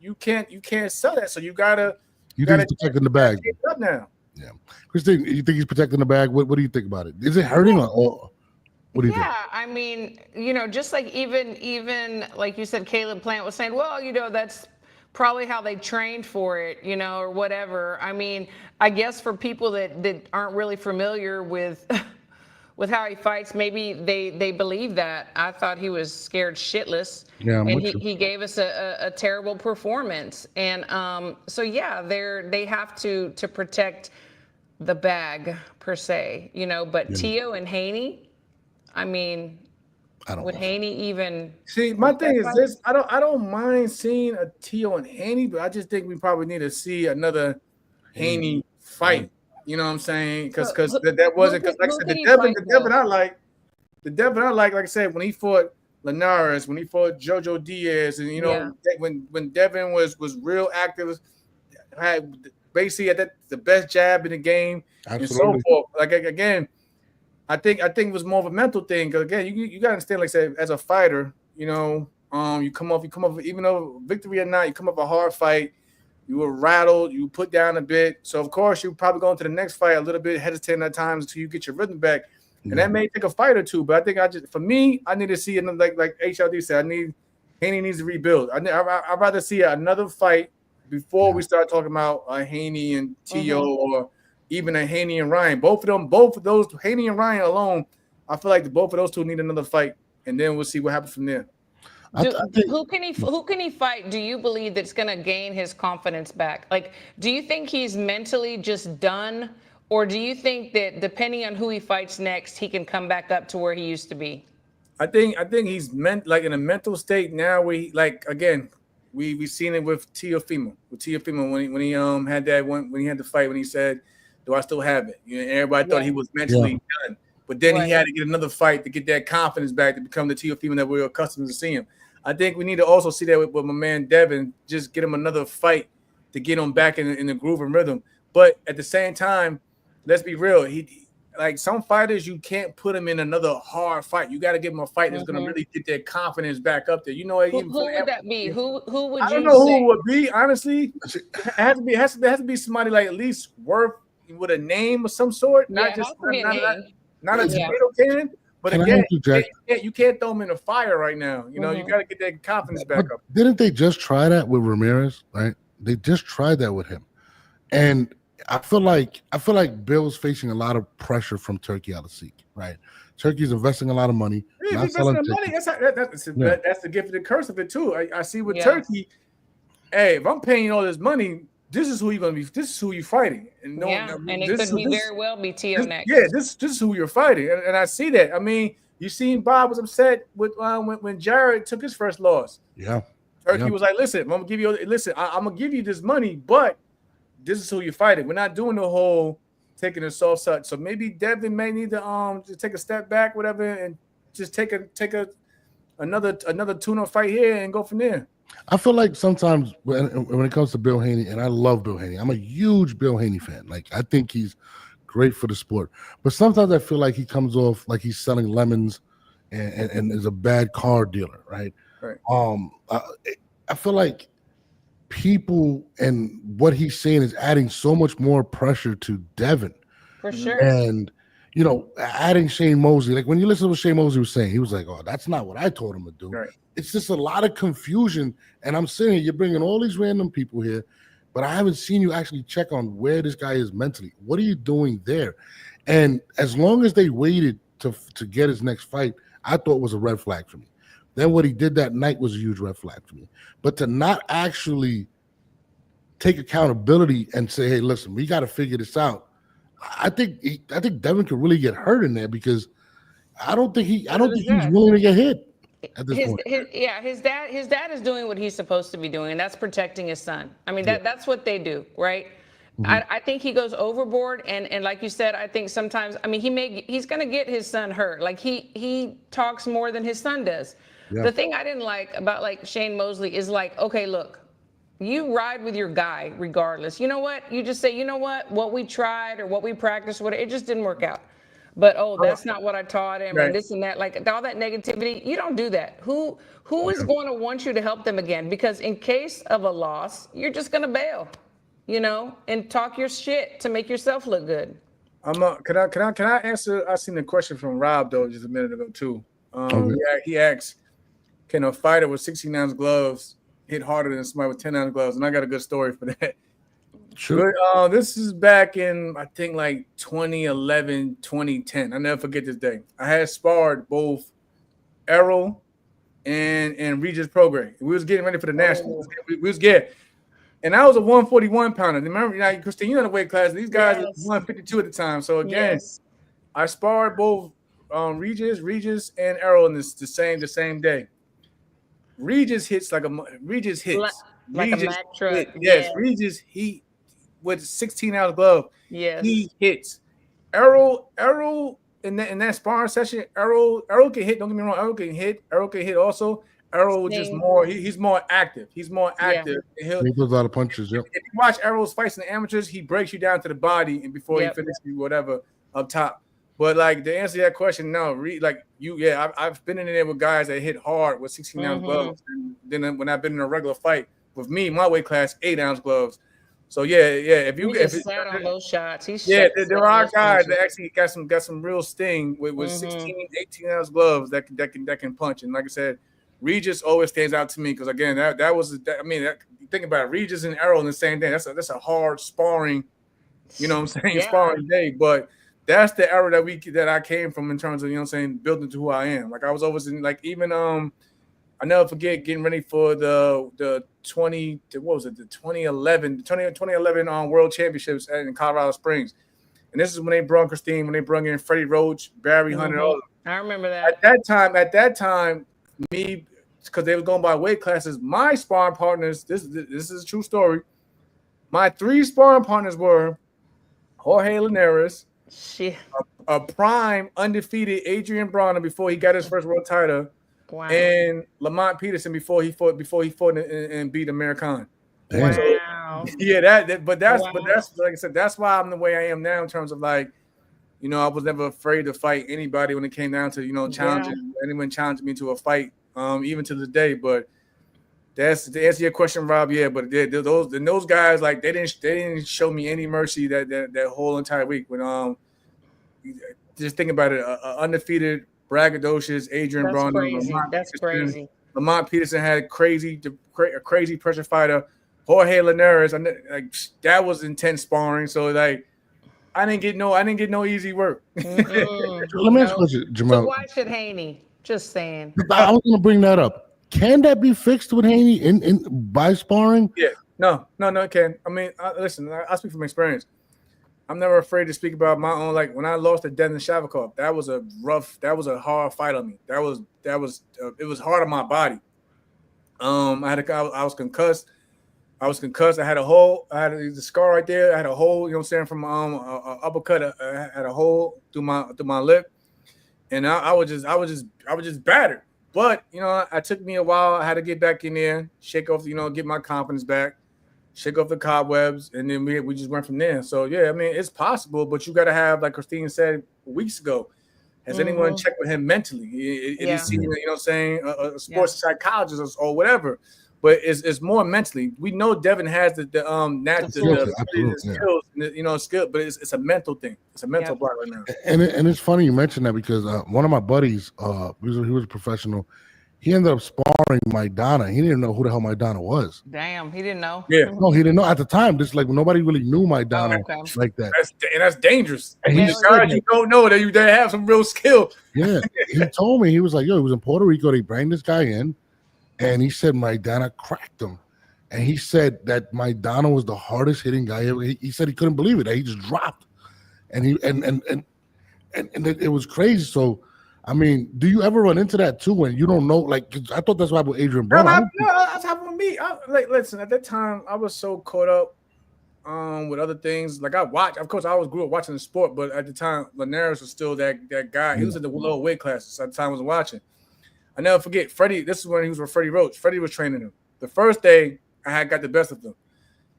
you can't sell that. So you gotta. You think he's protecting the bag up now? Yeah, Christine, you think he's protecting the bag? What do you think about it? Is it hurting or what do you think? Yeah, I mean, just like even like you said, Caleb Plant was saying, well, that's probably how they trained for it, or whatever. I mean, I guess for people that aren't really familiar with with how he fights, maybe they believe that. I thought he was scared shitless. Yeah, and he gave us a terrible performance. And so yeah, they have to protect the bag per se, but Tio and Haney, I mean, would Haney even see? My thing is this: I don't mind seeing a Tio and Haney, but I just think we probably need to see another Haney fight. You know what I'm saying? Because that wasn't because like I said, the Devin I like I said, when he fought Linares, when he fought Jojo Diaz, and when Devin was real active, had basically had the best jab in the game. Absolutely. And so forth. Like again, I think it was more of a mental thing. Because again, you gotta understand, like I said, as a fighter, you come off even though victory or not, you come off a hard fight. You were rattled, you put down a bit. So of course you probably go into the next fight a little bit hesitant at times until you get your rhythm back. And that may take a fight or two, but I think I need to see another like HLD said, Haney needs to rebuild. I'd rather see another fight before we start talking about a Haney and Tio or even a Haney and Ryan. Both of those, Haney and Ryan alone, I feel like both of those two need another fight, and then we'll see what happens from there. Who can he fight? Do you believe that's going to gain his confidence back? Like, do you think he's mentally just done, or do you think that depending on who he fights next, he can come back up to where he used to be? I think he's in a mental state now where he, like, again, we've seen it with Teofimo. When he had that one, when he had the fight, when he said, "Do I still have it?" Everybody thought he was mentally done, but then he had to get another fight to get that confidence back to become the Teofimo that we're accustomed to seeing. I think we need to also see that with my man Devin, just get him another fight to get him back in the groove and rhythm. But at the same time, let's be real. He like some fighters, you can't put him in another hard fight. You got to give him a fight that's going to really get their confidence back up there. Who would that be? Who would I don't know who it would be. Honestly, it has to be somebody like at least worth with a name of some sort, not a tomato can. But again, you can't throw him in the fire right now. You got to get that confidence back up. Didn't they just try that with Ramirez? Right? They just tried that with him, and I feel like Bill's facing a lot of pressure from Turkey Al-Asik. Right? Turkey's investing a lot of money. Yeah, that's the gift and the curse of it too. I see with Turkey. Hey, if I'm paying all this money, this is who you're gonna be. This is who you're fighting, and it could very well be Tio next. Yeah, this is who you're fighting, and I see that. I mean, you seen Bob was upset with when Jared took his first loss. Yeah, Turkey was like, "Listen, I'm gonna give you. I'm gonna give you this money, but this is who you're fighting. We're not doing the whole taking a soft side. So maybe Devin may need to just take a step back, whatever, and just take another tune-up fight here and go from there." I feel like sometimes when it comes to Bill Haney, and I love Bill Haney, I'm a huge Bill Haney fan. Like, I think he's great for the sport. But sometimes I feel like he comes off like he's selling lemons and is a bad car dealer, right? Right. I feel like people and what he's saying is adding so much more pressure to Devin. For sure. And, adding Shane Mosley, like when you listen to what Shane Mosley was saying, he was like, "Oh, that's not what I told him to do." Right. It's just a lot of confusion. And I'm saying you're bringing all these random people here, but I haven't seen you actually check on where this guy is mentally. What are you doing there? And as long as they waited to get his next fight, I thought was a red flag for me. Then what he did that night was a huge red flag for me. But to not actually take accountability and say, "Hey, listen, we got to figure this out," I think Devin could really get hurt in there because I don't think he's willing to get hit at this point. His dad is doing what he's supposed to be doing, and that's protecting his son. I mean, that's what they do, right? I think he goes overboard, and like you said, I think sometimes, I mean, he's going to get his son hurt. Like he talks more than his son does. Yeah. The thing I didn't like about like Shane Mosley is like, okay, look, you ride with your guy regardless. You know what? You just say, you know what we tried or what we practiced, whatever, it just didn't work out. But that's not what I taught him, Right. and this and that, like all that negativity. You don't do that. Who is going to want you to help them again? Because in case of a loss, you're just going to bail, and talk your shit to make yourself look good. Can I answer? I seen a question from Rob though just a minute ago too. He asked, can a fighter with 16-ounce gloves hit harder than somebody with 10-ounce gloves? And I got a good story for that. Sure. But, this is back in, I think, like 2011, 2010. I never forget this day. I had sparred both Errol and Regis Prograis. We was getting ready for the Nationals. We was getting. And I was a 141 pounder. Remember, Christine, you know the weight class. These guys were 152 at the time. So, again, I sparred both Regis and Errol in the same day. Regis hits like a Mack truck. Yes, Regis with 16-ounce glove. Yes, he hits. Errol in that sparring session. Errol can hit. Don't get me wrong. Errol can hit also. Errol just more. He's more active. He does a lot of punches. Yep. If you watch Errol's fights in the amateurs, he breaks you down to the body and before he finishes you whatever up top. But like to answer that question, no, I've been in there with guys that hit hard with 16-ounce gloves. And then when I've been in a regular fight with me, my weight class, 8-ounce gloves. So if sat on those shots, there are guys that actually got some real sting with 16, 18-ounce gloves that can punch. And like I said, Regis always stands out to me because again, think about it, Regis and Errol in the same day. That's a hard sparring, sparring day, but. That's the era that I came from in terms of, building to who I am. Like I was always in like even I never forget getting ready for the 2011 World Championships in Colorado Springs. And this is when they brought Christine, when they brought in Freddie Roach, Barry Hunter. I remember that. At that time, me, because they were going by weight classes, my sparring partners, this is a true story. My 3 sparring partners were Jorge Linares, a prime undefeated Adrian Bronner before he got his first world title, and Lamont Peterson before he fought and beat Amir Khan. Wow. So, but that's like I said, that's why I'm the way I am now in terms of like, I was never afraid to fight anybody when it came down to challenging anyone challenging me to a fight, even to this day. But that's to answer your question, Rob. Yeah, but those guys like they didn't show me any mercy that whole entire week. When just think about it, undefeated, braggadocious Adrian Bronner. That's crazy. Lamont Peterson had a crazy pressure fighter. Jorge Linares, that was intense sparring. So like, I didn't get no easy work. Let me ask you a question, Jamal. So why should Haney? Just saying. I was going to bring that up. Can that be fixed with Haney by sparring? Yeah. No, it can. I mean, listen, I speak from experience. I'm never afraid to speak about my own. Like when I lost to Dennis Shavakov, that was a hard fight on me. It was hard on my body. I was concussed. I had a scar right there. I had a hole, from uppercut. I had a hole through my lip, and I was just battered. But it took me a while. I had to get back in there, shake off, get my confidence back, shake off the cobwebs, and then we just went from there. So yeah, I mean it's possible, but you got to have, like Christine said weeks ago, has anyone checked with him mentally? Is he, a sports psychologist or whatever? But it's more mentally. We know Devin has the skills, skill, but it's a mental thing. It's a mental block right now. And it's funny you mentioned that because one of my buddies, he was a professional. He ended up sparring Maidana. He didn't know who the hell Maidana was. Damn, he didn't know. Yeah, no, he didn't know at the time. Just like nobody really knew Maidana like that. That's dangerous. And you don't know that they have some real skill. Yeah, he told me, he was like, "Yo, he was in Puerto Rico. They bring this guy in." And he said Maidana cracked him. And he said that Maidana was the hardest hitting guy ever. He said he couldn't believe it. That he just dropped. And it was crazy. So, I mean, do you ever run into that too when you don't know? Like, 'cause I thought that's why with Adrian Brown. No, that's happened with me. Listen, at that time, I was so caught up with other things. Like I watched, of course, I always grew up watching the sport, but at the time, Linares was still that guy. He was in the lower weight classes at the time I was watching. I never forget Freddie. This is when he was with Freddie Roach. Freddie was training him. The first day, I had got the best of him.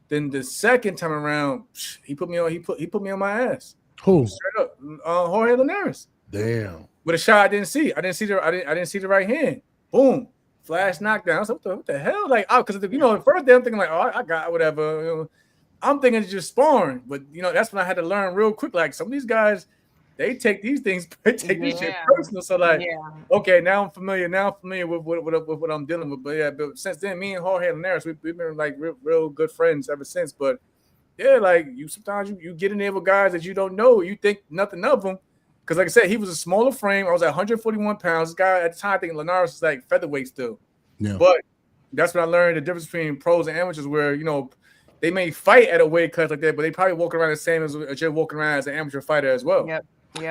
Then the second time around, he put me on. He put me on my ass. Who? Straight up, Jorge Linares. Damn. With a shot I didn't see. I didn't see the right hand. Boom. Flash knockdown. I was like, what the hell? Like, because at first day I'm thinking like, oh, I got whatever. I'm thinking it's just sparring, but that's when I had to learn real quick. Like some of these guys, they take these things, this shit personal. So like, okay, now I'm familiar. With what I'm dealing with. But since then, me and Jorge Linares, we've been like real good friends ever since. But yeah, like sometimes you get in there with guys that you don't know, you think nothing of them. Because like I said, he was a smaller frame. I was at 141 pounds. This guy at the time, I think Linares was like featherweight still. Yeah. But that's when I learned the difference between pros and amateurs, where they may fight at a weight class like that, but they probably walk around the same as you're walking around as an amateur fighter as well. Yep.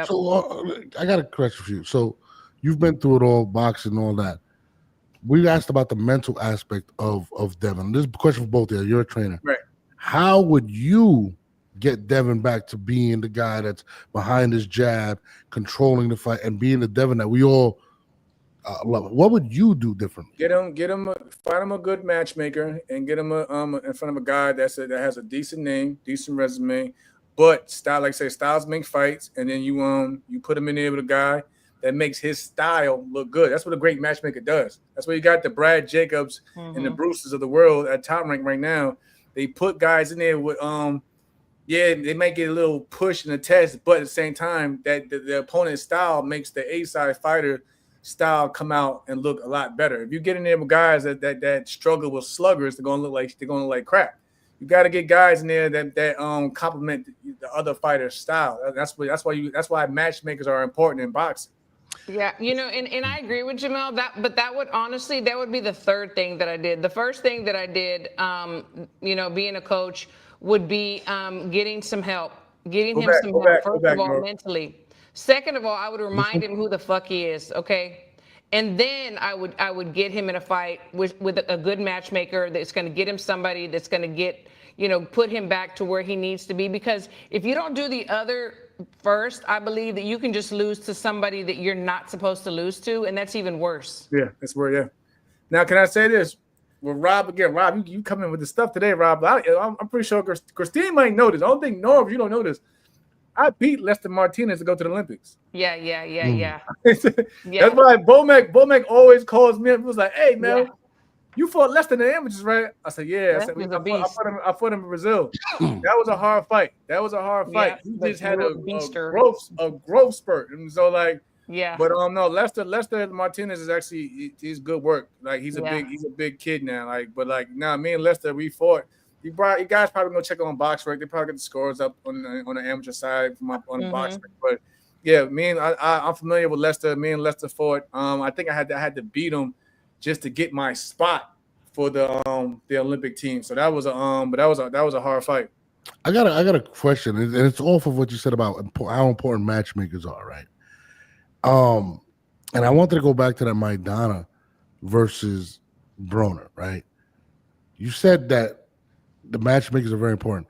So I got a question for you. So you've been through it all, boxing and all that. We asked about the mental aspect of Devin. This is a question for both of you. You're a trainer. Right. How would you get Devin back to being the guy that's behind his jab, controlling the fight, and being the Devin that we all love? What would you do differently? Find him a good matchmaker and get him in front of a guy that has a decent name, decent resume, but styles make fights, and then you put him in there with a guy that makes his style look good. That's what a great matchmaker does. That's why you got the Brad Jacobs and the Bruces of the world at top rank right now. They put guys in there with they might get a little push in the test, but at the same time, that the opponent's style makes the A-side fighter style come out and look a lot better. If you get in there with guys that struggle with sluggers, they're gonna look like crap. You got to get guys in there that complement the other fighter's style. That's why matchmakers are important in boxing. Yeah, and I agree with Jamel but that would be the third thing that I did. The first thing that I did, being a coach, would be getting some help, first of all, mentally. Second of all, I would remind him who the fuck he is, okay? And then I would get him in a fight with a good matchmaker that's going to get him somebody that's going to get, put him back to where he needs to be. Because if you don't do the other first, I believe that you can just lose to somebody that you're not supposed to lose to, and that's even worse. Yeah, that's where, yeah. Now, can I say this? Well, Rob, again, you come in with the stuff today, Rob. I'm pretty sure Christine might know this. I don't think, Norv, you don't know this. I beat Lester Martinez to go to the Olympics. Yeah. That's why Bomac always calls me and was like, hey, man, you fought Lester in the amateurs, right? I said, yeah. I fought him in Brazil. That was a hard fight. Yeah, he just had a growth spurt. And so, like, yeah. But no, Lester Martinez is actually he's good work. Like he's a big kid now. Me and Lester, we fought. You guys probably gonna check on BoxRec. They probably get the scores up on the amateur side on the BoxRec. But yeah, I'm familiar with Lester. Me and Lester fought. I think I had to beat him just to get my spot for the Olympic team. So that was a hard fight. I got a question, and it's off of what you said about how important matchmakers are, right? And I wanted to go back to that Maidana versus Broner, right? You said that the matchmakers are very important.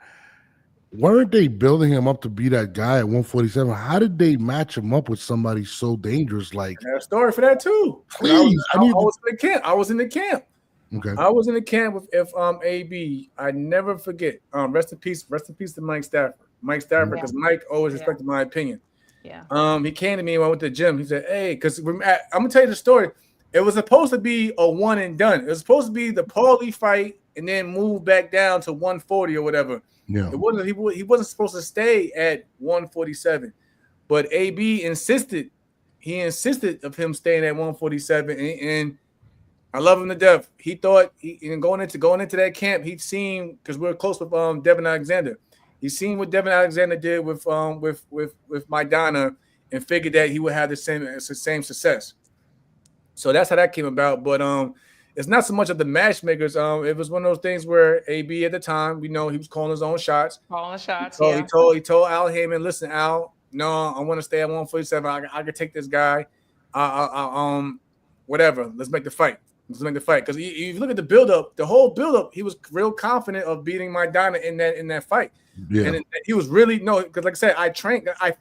Weren't they building him up to be that guy at 147? How did they match him up with somebody so dangerous? Like, I have a story for that too. Please, I was in the camp. I was in the camp. Okay. I was in the camp with AB. I never forget. Rest in peace to Mike Stafford. Because Mike always respected my opinion. Yeah. He came to me when I went to the gym. He said, "Hey, because I'm gonna tell you the story. It was supposed to be a one and done. It was supposed to be the Paulie fight and then move back down to 140 or whatever. Yeah. It wasn't. He wasn't supposed to stay at 147, but AB insisted. He insisted of him staying at 147, and I love him to death. He thought going into that camp, he'd seen, because we're close with Devin Alexander. He's seen what Devin Alexander did with Maidana and figured that he would have the same success. So that's how that came about. But it's not so much of the matchmakers. It was one of those things where AB at the time, we know he was calling his own shots. So he told Al Heyman, listen, Al, no, I want to stay at 147. I can take this guy. Whatever. Let's make the fight. to make the fight. Because if you look at the buildup, the whole buildup, he was real confident of beating Maidana in that fight. Yeah. And he was really because like I said, I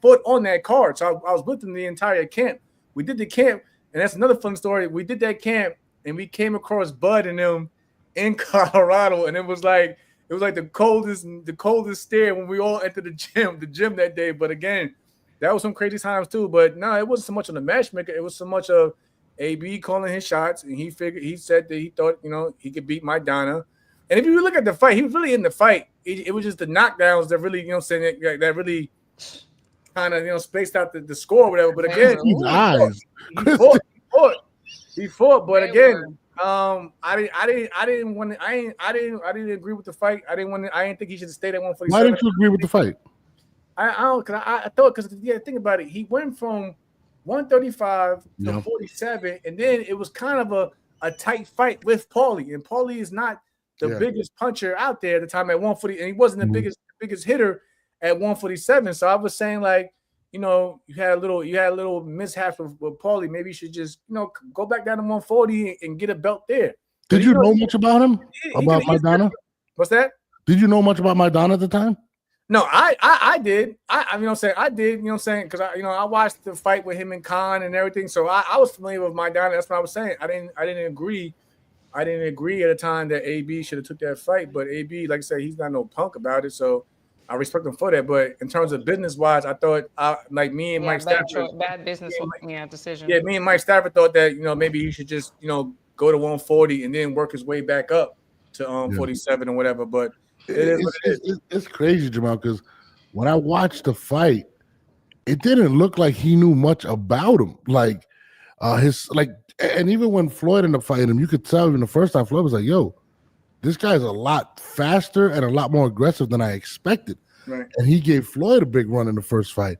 fought on that card, so I was with him the entire camp. We did the camp, and that's another fun story. We did that camp, and we came across Bud and them in Colorado, and it was like the coldest stare when we all entered the gym that day. But again, that was some crazy times too. But no, it wasn't so much on the matchmaker. It was so much of AB calling his shots, and he said that he thought he could beat Maidana. And if you look at the fight, he was really in the fight. It was just the knockdowns that really that really kind of spaced out the score or whatever. But again, he fought. But again, I didn't agree with the fight. I didn't think he should stay at 147. Why didn't you agree with the fight? I thought think about it. He went from 135 to 47, and then it was kind of a tight fight with Paulie, and Paulie is not the biggest puncher out there at the time at 140, and he wasn't the biggest hitter at 147. So I was saying, like, you had a little mishap with Paulie. Maybe you should just go back down to 140 and get a belt there. Did you know much about him? About Maidana? What's that? Did you know much about Maidana at the time? No, I did. I did, because I watched the fight with him and Khan and everything. So I was familiar with Maidana. That's what I was saying. I didn't agree at the time that AB should have took that fight. But AB, like I said, he's not no punk about it. So I respect him for that. But in terms of business wise, I thought me and Mike Stafford, bad business decision. Yeah, me and Mike Stafford thought that maybe he should just go to 140 and then work his way back up to 47 or whatever. But it's crazy, Jamal, because when I watched the fight, it didn't look like he knew much about him. Like and even when Floyd ended up fighting him, you could tell even the first time Floyd was like, "Yo, this guy's a lot faster and a lot more aggressive than I expected." Right. And he gave Floyd a big run in the first fight.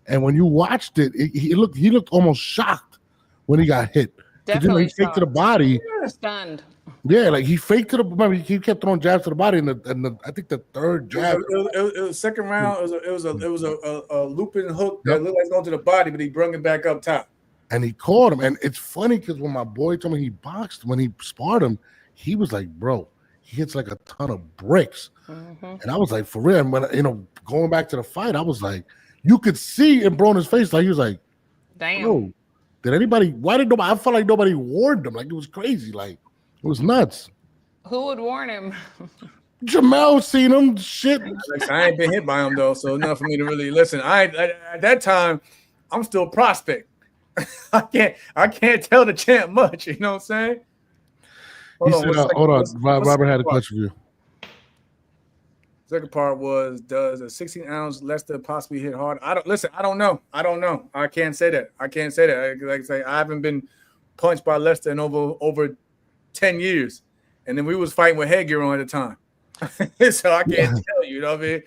And when you watched it, he looked almost shocked when he got hit. Definitely he faked to the body. Stunned. Yeah, like he faked to the. Remember, he kept throwing jabs to the body, and I think the third jab. It was second round. It was a looping hook that looked like going to the body, but he brought it back up top. And he caught him. And it's funny because when my boy told me he boxed, when he sparred him, he was like, "Bro, he hits like a ton of bricks." Mm-hmm. And I was like, for real. And when going back to the fight, I was like, you could see in Broner's face, like he was like, "Damn, bro, did anybody? Why did nobody? I felt like nobody warned him. Like it was crazy. Like it was nuts." Who would warn him? Jamel seen him. Shit. I ain't been hit by him though, so enough for me to really listen. At that time, I'm still a prospect. I can't tell the champ much. You know what I'm saying? Hold on. Robert had a question for you. Second part was, does a 16-ounce Lester possibly hit hard? I don't know. I can't say that. Like I say, I haven't been punched by Lester in over 10 years. And then we was fighting with headgear on at the time. So I can't tell you, what I mean?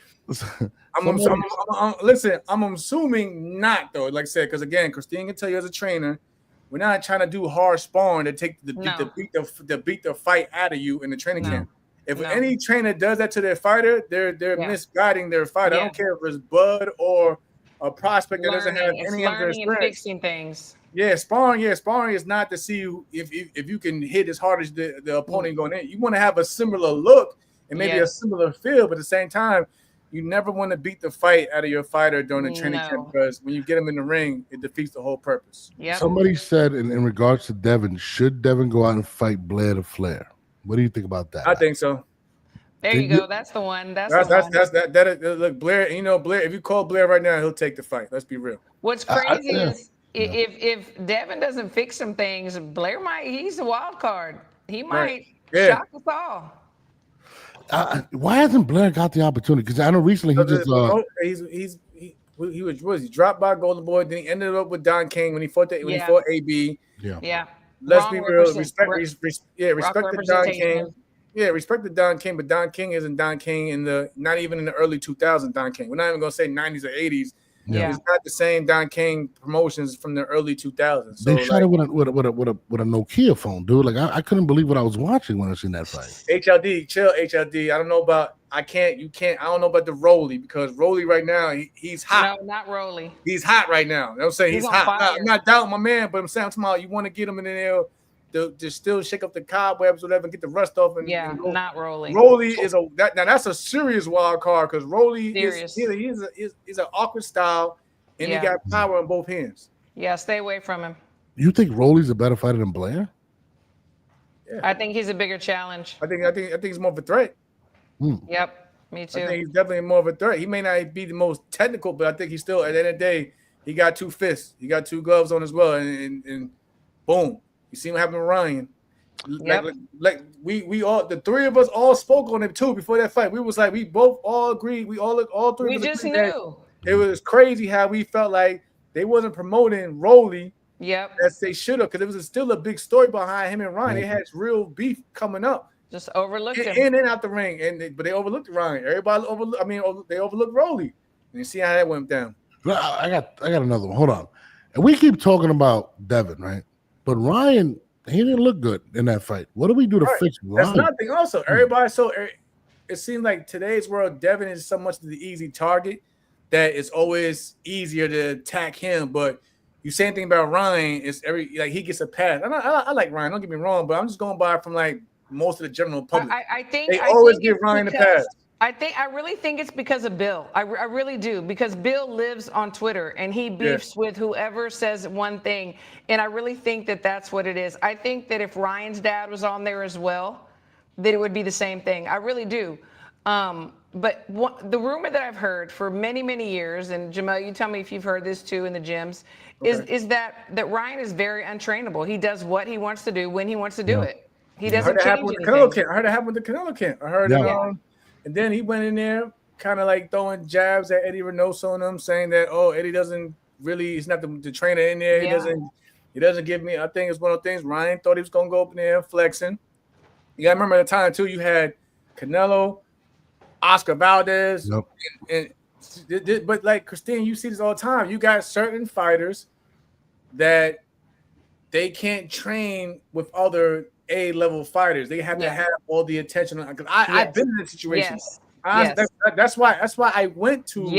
I'm assuming not, though, like I said, because again, Christine can tell you as a trainer, we're not trying to do hard sparring to beat the fight out of you in the training camp. If any trainer does that to their fighter, they're misguiding their fighter. I don't care if it's Bud or a prospect that doesn't have any of their experience. And fixing things. Sparring is not to see if you can hit as hard as the opponent going in. You want to have a similar look and maybe a similar feel, but at the same time, you never want to beat the fight out of your fighter during the training camp, because when you get him in the ring, it defeats the whole purpose. Yep. Somebody said in regards to Devin, should Devin go out and fight Blair to Flair? What do you think about that? I think so. There you go. That's the one. Look, Blair. Blair. If you call Blair right now, he'll take the fight. Let's be real. What's crazy is if Devin doesn't fix some things, Blair he's a wild card. He might shock us all. Why hasn't Blair got the opportunity? Because I know recently he dropped by Golden Boy, then he ended up with Don King when he fought AB. Yeah. Let's be real. Respect the Don King. Yeah, respect the Don King, but Don King isn't Don King not even in the early 2000s. Don King. We're not even gonna say 90s or 80s. Yeah. It's not the same Don King promotions from the early 2000s. So they shot it with a Nokia phone, dude. Like I couldn't believe what I was watching when I seen that fight. HLD, chill, HLD. I don't know about. I don't know about the Rolly, because Rolly right now he's hot. No, not Rolly. He's hot right now. I'm saying he's hot. I'm not doubting my man, but I'm saying tomorrow you want to get him in there to still shake up the cobwebs, whatever, get the rust off, and go. Not Rolly. Rolly is that's a serious wild card because Rolly Serious. he's an awkward style, and he got power in both hands. Yeah, stay away from him. You think Rolly's a better fighter than Blair? Yeah. I think he's a bigger challenge. I think he's more of a threat. Yep, me too. I think he's definitely more of a threat. He may not be the most technical, but I think he's still, at the end of the day, he got 2 fists. He got 2 gloves on as well, and boom. You see what happened to Ryan. Like we all, the 3 of us all spoke on it too before that fight. We was like, we both all agreed. We all 3 We of us just agreed knew. it was crazy how we felt like they wasn't promoting Rolly. Yep. As they should have, because it was still a big story behind him and Ryan. They had real beef coming up. Just overlooked him. In and out the ring, but they overlooked Ryan. Everybody they overlooked Rolly. And you see how that went down. I got another one. Hold on. And we keep talking about Devin, right? But Ryan, he didn't look good in that fight. What do we do to fix Ryan? That's nothing. Also, everybody. So it seems like today's world, Devin is so much the easy target that it's always easier to attack him. But you say anything about Ryan, it's he gets a pass. I like Ryan. Don't get me wrong, but I'm just going by from like most of the general public. I think they always give Ryan a pass. I really think it's because of Bill. I really do, because Bill lives on Twitter and he beefs with whoever says one thing, and I really think that that's what it is. I think that if Ryan's dad was on there as well, that it would be the same thing. I really do. But the rumor that I've heard for many, many years, and Jamel, you tell me if you've heard this too in the gyms, is that Ryan is very untrainable. He does what he wants to do when he wants to do it. He doesn't change anything. I heard it happened with the Canelo camp. I heard it. And then he went in there kind of like throwing jabs at Eddie Reynoso and them, saying that, Eddie doesn't really, he's not the trainer in there. He doesn't give me, I think it's one of the things. Ryan thought he was going to go up in there flexing. You got to remember at the time too, you had Canelo, Oscar Valdez, but like Christine, you see this all the time. You got certain fighters that they can't train with other A-level fighters. They have to have all the attention. Because I've been in that situation. That's why I went to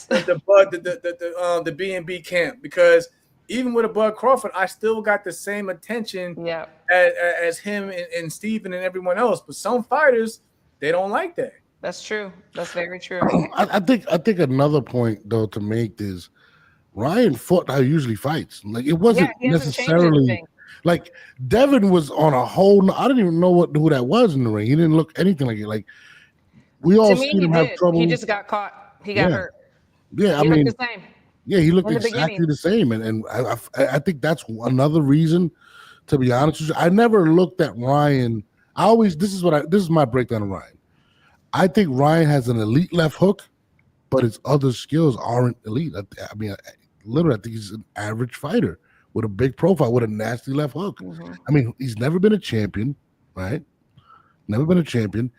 the B&B camp, because even with a Bud Crawford, I still got the same attention as him and Steven and everyone else. But some fighters, they don't like that. That's true. That's very true. I think another point though to make is Ryan fought how he usually fights. Like it wasn't necessarily like Devin was on a whole. I didn't even know who that was in the ring. He didn't look anything like it. Like we all seen him have trouble. He just got caught. He got hurt. Yeah, he looked the same. Yeah, he looked exactly the same, and I think that's another reason. To be honest with you, I never looked at Ryan. This is my breakdown of Ryan. I think Ryan has an elite left hook, but his other skills aren't elite. I mean, literally, I think he's an average fighter with a big profile, with a nasty left hook. Mm-hmm. I mean, he's never been a champion, right? Never been a champion.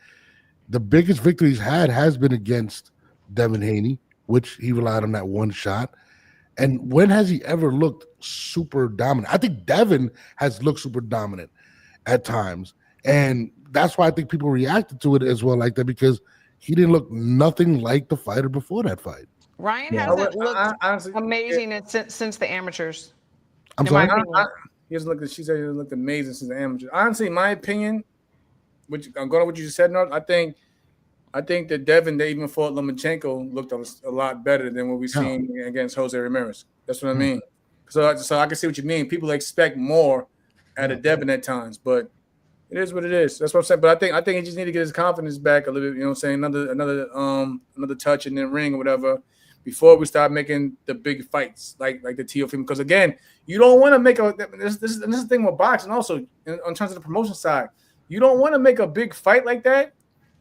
The biggest victory he's had has been against Devin Haney, which he relied on that one shot. And when has he ever looked super dominant? I think Devin has looked super dominant at times. And that's why I think people reacted to it as well like that, because he didn't look nothing like the fighter before that fight. Ryan hasn't looked amazing since the amateurs. I'm sorry? She said he looked amazing since the amateurs. Honestly, in my opinion, I'm going to what you just said, North, I think that Devin, they even fought Lomachenko, looked a lot better than what we've seen against Jose Ramirez. That's what I mean. So I can see what you mean. People expect more out of Devin at times, but it is what it is. That's what I'm saying. But I think he just need to get his confidence back a little bit. You know what I'm saying? Another touch in the ring or whatever before we start making the big fights like the Teofimo. Because again, you don't want to make this is the thing with boxing also in terms of the promotion side. You don't want to make a big fight like that,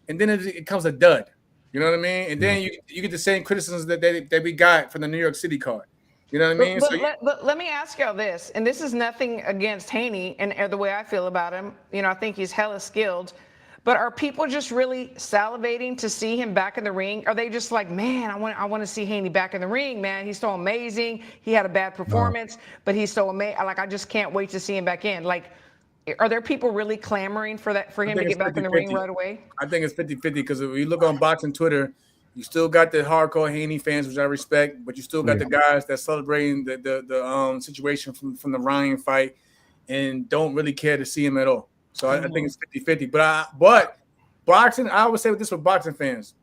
and then it comes a dud. You know what I mean? And then you get the same criticisms that we got from the New York City card. You know what I mean? But let me ask y'all this, and this is nothing against Haney and the way I feel about him. You know, I think he's hella skilled. But are people just really salivating to see him back in the ring? Are they just like, man, I want to see Haney back in the ring, man. He's so amazing. He had a bad performance, but he's so amazing. Like, I just can't wait to see him back in. Like, are there people really clamoring for him to get back in the ring right away? I think it's 50-50 because if you look on boxing Twitter, you still got the hardcore Haney fans, which I respect, but you still got the guys that celebrating the situation from the Ryan fight. and don't really care to see him at all. So I think it's 50-50. But boxing, I would say this with boxing fans.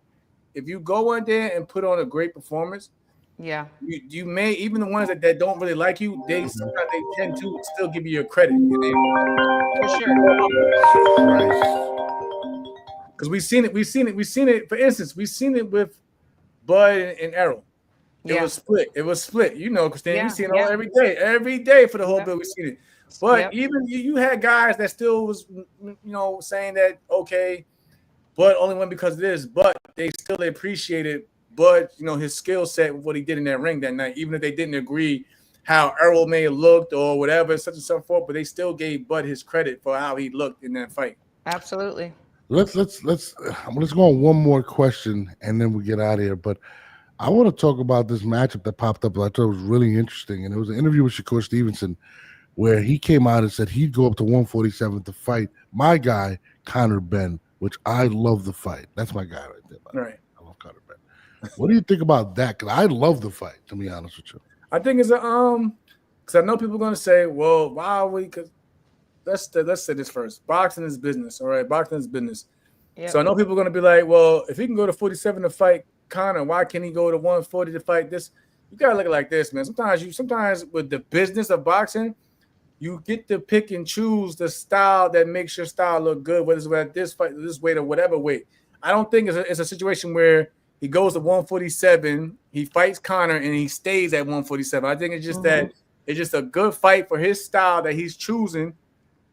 If you go in there and put on a great performance, you may, even the ones that don't really like you, they tend to still give you your credit. For sure. Right. Because we've seen it. For instance, we've seen it with Bud and Errol. It was split. Christine, we've seen it all every day for the whole bill. We've seen it. But even you had guys that still was, saying that, okay, Bud only won because of this, but they still appreciated Bud, his skill set, what he did in that ring that night, even if they didn't agree how Errol may have looked or whatever, such and so forth, but they still gave Bud his credit for how he looked in that fight. Absolutely. Let's go on one more question and then we get out of here. But I want to talk about this matchup that popped up that I thought was really interesting. And it was an interview with Shakur Stevenson where he came out and said he'd go up to 147 to fight my guy, Conor Benn, which I love the fight. That's my guy right there. Right. I love Conor Benn. What do you think about that? Because I love the fight, to be honest with you. I think it's because I know people are going to say, well, why are we? Because let's say this first. Boxing is business, all right? Boxing is business. Yep. So I know people are going to be like, well, if he can go to 47 to fight Conor, why can't he go to 140 to fight this? You got to look at it like this, man. Sometimes with the business of boxing, you get to pick and choose the style that makes your style look good, whether it's at this fight, this weight, or whatever weight. I don't think it's a situation where he goes to 147, he fights Conor, and he stays at 147. I think it's just that it's just a good fight for his style that he's choosing,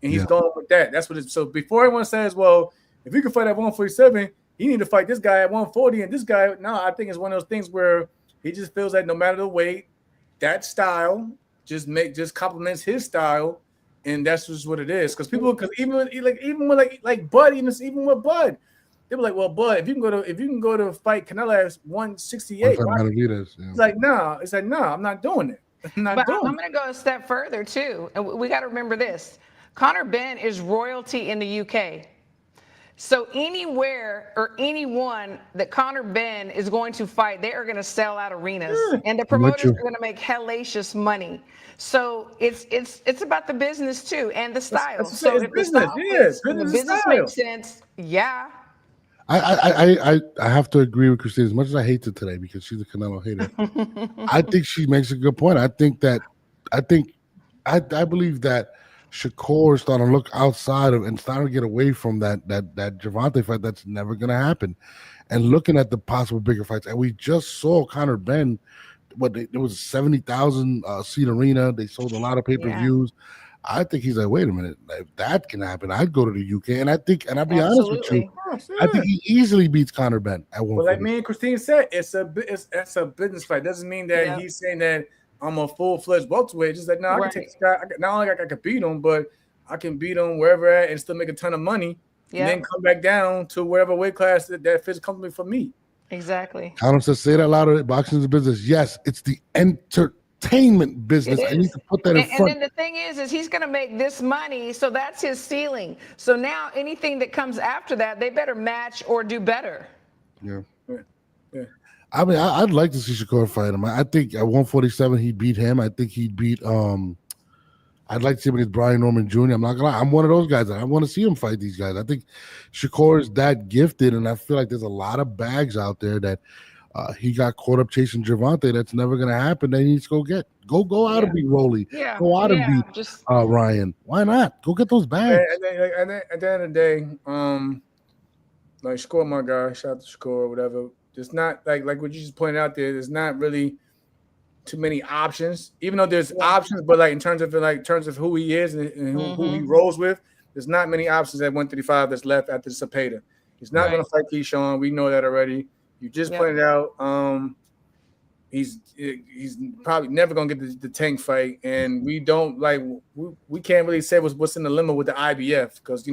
and he's going with that. That's what it's. So before everyone says, well, if he can fight at 147, he need to fight this guy at 140, and this guy. No, I think it's one of those things where he just feels like no matter the weight, that style just complements his style, and that's just what it is. Because even with Bud, even with Bud. They were like, well, Bud, if you can go to fight Canelo at 168, it's like, no, I'm not doing it. I'm going to go a step further too. And we got to remember this. Conor Benn is royalty in the UK. So anywhere or anyone that Conor Benn is going to fight, they are going to sell out arenas, and the promoters are going to make hellacious money. So it's about the business too and the style. So if the business makes sense, I have to agree with Christine as much as I hate her today because she's a Canelo hater. I think she makes a good point. I believe that Shakur is starting to look outside of and starting to get away from that Gervonta fight that's never going to happen, and looking at the possible bigger fights. And we just saw Conor Benn. There was a 70,000 seat arena. They sold a lot of pay-per-views. I think he's like, wait a minute, if that can happen, I'd go to the UK. And I'll be honest with you, I think he easily beats Conor Benn at 140. Well, like me and Christine said, it's a business fight. Doesn't mean that he's saying that I'm a full-fledged welterweight. Just like, no, I can take this guy. Not only I can beat him, but I can beat him wherever at and still make a ton of money, and then come back down to wherever weight class that fits comfortably for me. Exactly. Conor says, say that louder. Boxing is a business. Yes, it's the entertainment business. I need to put that in front. And then the thing is he's going to make this money, so that's his ceiling. So now anything that comes after that, they better match or do better. Yeah. I mean, I'd like to see Shakur fight him. I think at 147 he'd beat him. I think he'd beat. I'd like to see him against Brian Norman Jr. I'm not gonna lie. I'm one of those guys. I want to see him fight these guys. I think Shakur is that gifted, and I feel like there's a lot of bags out there that he got caught up chasing Gervonta. That's never gonna happen. They need to go out and beat Rolly. Go out and beat Ryan. Why not? Go get those bags. At the end of the day, like Shakur, my guy. Shout out to Shakur or whatever. It's not like what you just pointed out there. There's not really too many options, even though there's options. But like in terms of who he is and who he rolls with, there's not many options at 135 that's left after the Cepeda. He's not going to fight Keyshawn. We know that already. You just pointed out he's probably never going to get the Tank fight, and we don't we can't really say what's in the limo with the IBF because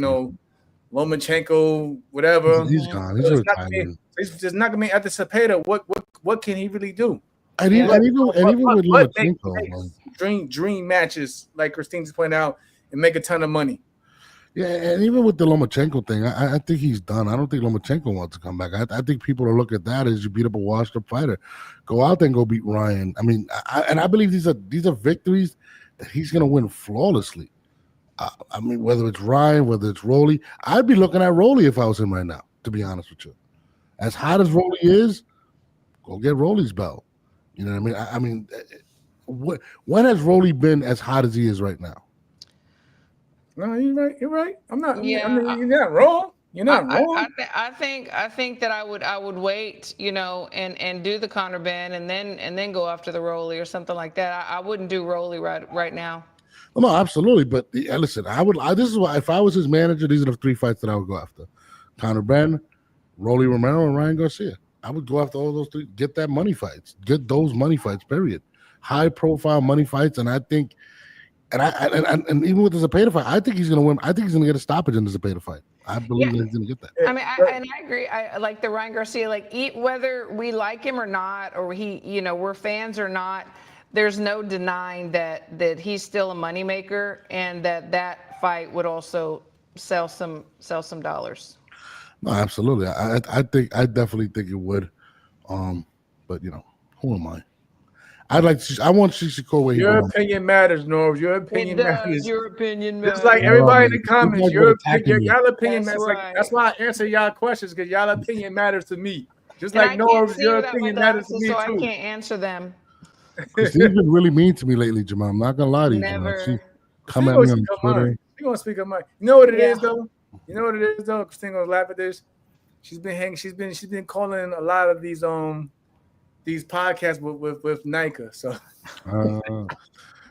Lomachenko, whatever. He's gone. He's retired. It's just not gonna be at the Cepeda. What can he really do? And even with Lomachenko, dream matches like Christine just pointed out and make a ton of money. Yeah, and even with the Lomachenko thing, I think he's done. I don't think Lomachenko wants to come back. I think people are looking at that as you beat up a washed-up fighter. Go out there and go beat Ryan. I mean, I believe these are victories that he's gonna win flawlessly. I mean, whether it's Ryan, whether it's Rolly, I'd be looking at Rolly if I was him right now, to be honest with you. As hot as Rolly is, go get Rolly's belt. You know what I mean? When has Rolly been as hot as he is right now? No, you're right. You're right. I'm not. Yeah, I mean, you're not wrong. You're not wrong. I think that I would wait, and do the Conor Ben and then go after the Rolly or something like that. I wouldn't do Rolly right now. Well, no, absolutely. But listen, this is why if I was his manager, these are the 3 fights that I would go after: Conor Ben, Rolly Romero, and Ryan Garcia. I would go after all those 3. Get that money fights. Get those money fights. Period. High profile money fights, and I think, and even with the Zepeda fight, I think he's going to win. I think he's going to get a stoppage in the Zepeda fight. I believe he's going to get that. I mean, I agree. I like the Ryan Garcia. Whether we like him or not, or we're fans or not, there's no denying that he's still a moneymaker, and that fight would also sell some dollars. No, absolutely. I definitely think it would. But who am I? I want Shishikowe. Your opinion matters, Norv. Your opinion matters. Your opinion matters. Just like everybody in the comments, y'all opinion matters. Right. That's why I answer y'all questions, because y'all opinion matters to me. Just like Norv, your opinion matters to me too. So I can't answer them. She's been really mean to me lately, Jamal. I'm not gonna lie to you. Never. She come at me on Twitter. She's gonna speak her mind. You know what it is though? You know what it is though? Christine gonna laugh at this. She's been calling a lot of these podcasts with Nika. So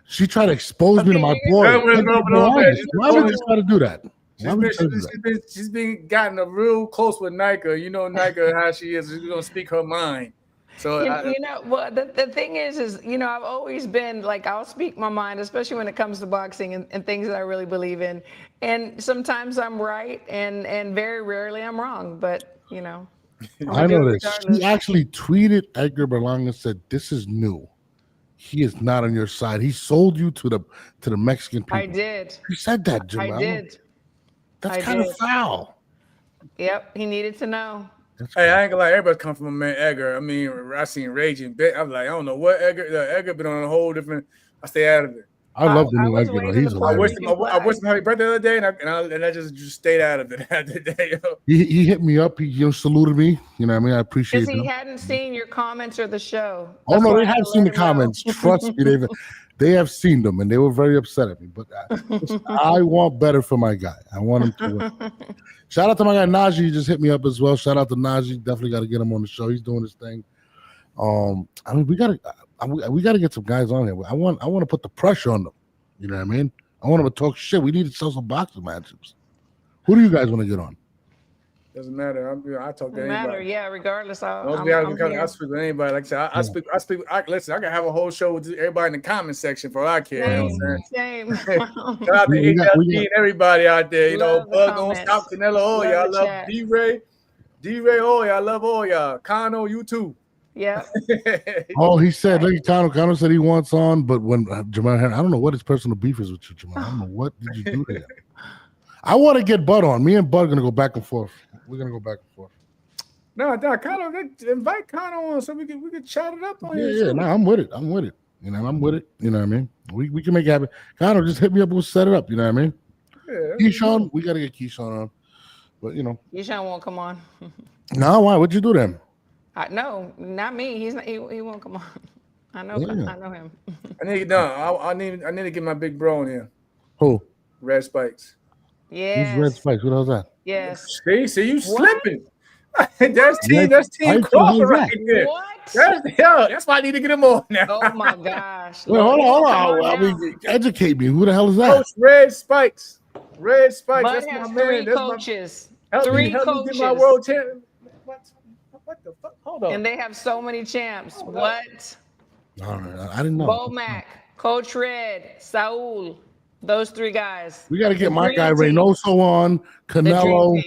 she tried to expose me to my boy. Why would you try to do that? She's been gotten a real close with Nika. You know Nika how she is. She's gonna speak her mind. So the thing is I've always been like, I'll speak my mind, especially when it comes to boxing and things that I really believe in. And sometimes I'm right, and very rarely I'm wrong. But I know this. She actually tweeted Edgar Berlanga and said, "This is new. He is not on your side. He sold you to the Mexican people." I did. You said that, Jamal. I did. That's kind of foul. Yep, he needed to know. Hey, I ain't gonna lie. Everybody come from a man Edgar. I mean, I seen Raging Bit. I'm like, I don't know what Edgar been on a whole different. I stay out of it. I love the new Edgar. He's hilarious. I wished him happy birthday the other day, and I just stayed out of it that day. He hit me up. He saluted me. You know what I mean? I appreciate it. Because he hadn't seen your comments or the show. Oh no, they have seen the comments. Trust me, they have seen them, and they were very upset at me. But I want better for my guy. I want him to win. Shout out to my guy Najee. He just hit me up as well. Shout out to Najee. Definitely got to get him on the show. He's doing his thing. I mean, we gotta get some guys on here. I want to put the pressure on them. You know what I mean? I want them to talk shit. We need to sell some boxing matchups. Who do you guys want to get on? Doesn't matter. I talk to anybody. Yeah, regardless. I speak with anybody. Like I said, I speak. Listen, I can have a whole show with everybody in the comment section for all I care. Same, you know what same. Shout out to HLG and everybody out there. Bug don't stop. Canelo, all y'all love D-Ray. D-Ray, all y'all love all y'all. Kano, you too. Yeah. He said, look, Kano said he wants on, but when Jamal, I don't know what his personal beef is with you, Jamal. I don't know what did you do to him. I want to get Bud on. Me and Bud are gonna go back and forth. We're gonna go back and forth. No, Kano, invite Kano on so we can chat it up on here. Yeah, no, I'm with it. I'm with it. You know, I'm with it. You know what I mean? We can make it happen. Kano, just hit me up. We'll set it up. You know what I mean? Yeah. Keyshawn, we gotta get Keyshawn on. But Keyshawn won't come on. No, why? What'd you do to him? No, not me. He won't come on. I know. Yeah. I know him. I need to get my big bro in here. Who? Red Spikes. Yes. Who's Red Spikes? What the hell's that? Yes. See you slipping. That's Team Crawford right there. What? That's why I need to get him on now. Oh my gosh. Wait, hold on. I mean, educate me. Who the hell is that? Coach Red Spikes. Red Spikes. Bud that's has my three man. coaches. Help me get my world champion. What the fuck? Hold on. And they have so many champs. What? All right, I didn't know. Bo Mac, Coach Red, Saul. Those 3 guys. We got to get my guy Reynoso on, Canelo.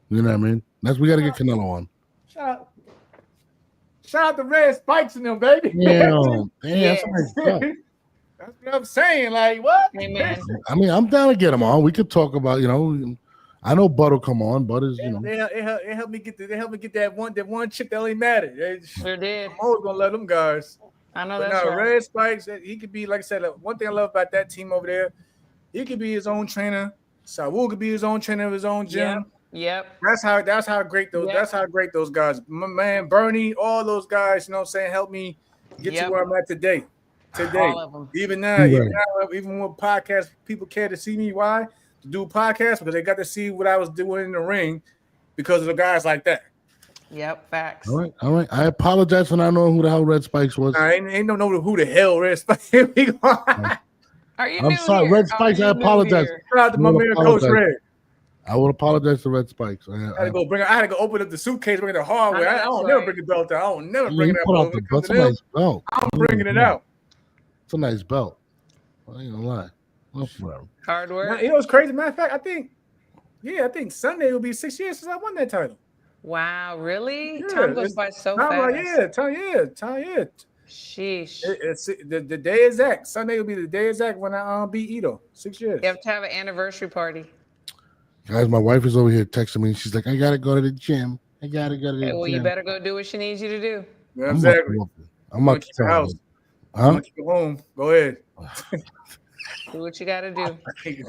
You know what I mean? We got to get Canelo on. Shout out to Red Spikes in them, baby. Damn, that's what I'm saying. Like, what? Amen. I mean, I'm down to get him on. We could talk about, I know Bud will come on. Bud is, They helped me get that one chip that only mattered. Sure did. I'm always gonna let them guys. I know that's right. Red Spikes, he could be, like I said, one thing I love about that team over there, He could be his own trainer. Saul could be his own trainer of his own gym. Yep. That's how great those guys. My man Bernie, all those guys, you know what I'm saying, help me get to where I'm at today. All of them. Even now, even with podcasts, people care to see me. Why? To do podcasts because they got to see what I was doing in the ring because of the guys like that. Yep, facts. All right. I apologize for not knowing who the hell Red Spikes was. I ain't no know who the hell Red Spikes. Are you I'm sorry, Red Spikes. I apologize. Shout out to my man, Coach Red. I would apologize to Red Spikes. I had to go open up the suitcase, bring it the hardware. I don't never bring the belt out. I don't never bring it out. That's a nice belt. I'm bringing it out. It's a nice belt. I ain't gonna lie. Hard work. Now, you know what's crazy? Matter of fact, I think Sunday will be 6 years since I won that title. Wow, really? Yeah, Time goes by so fast. Yeah. Sheesh. It's the day exact. Sunday will be the day exact when I beat Ito. 6 years. You have to have an anniversary party. Guys, my wife is over here texting me. She's like, I gotta go to the gym. Well, you better go do what she needs you to do. Yeah, exactly. I'm not keep the house. Huh? I'm keep it home. Go ahead. Do what you gotta do.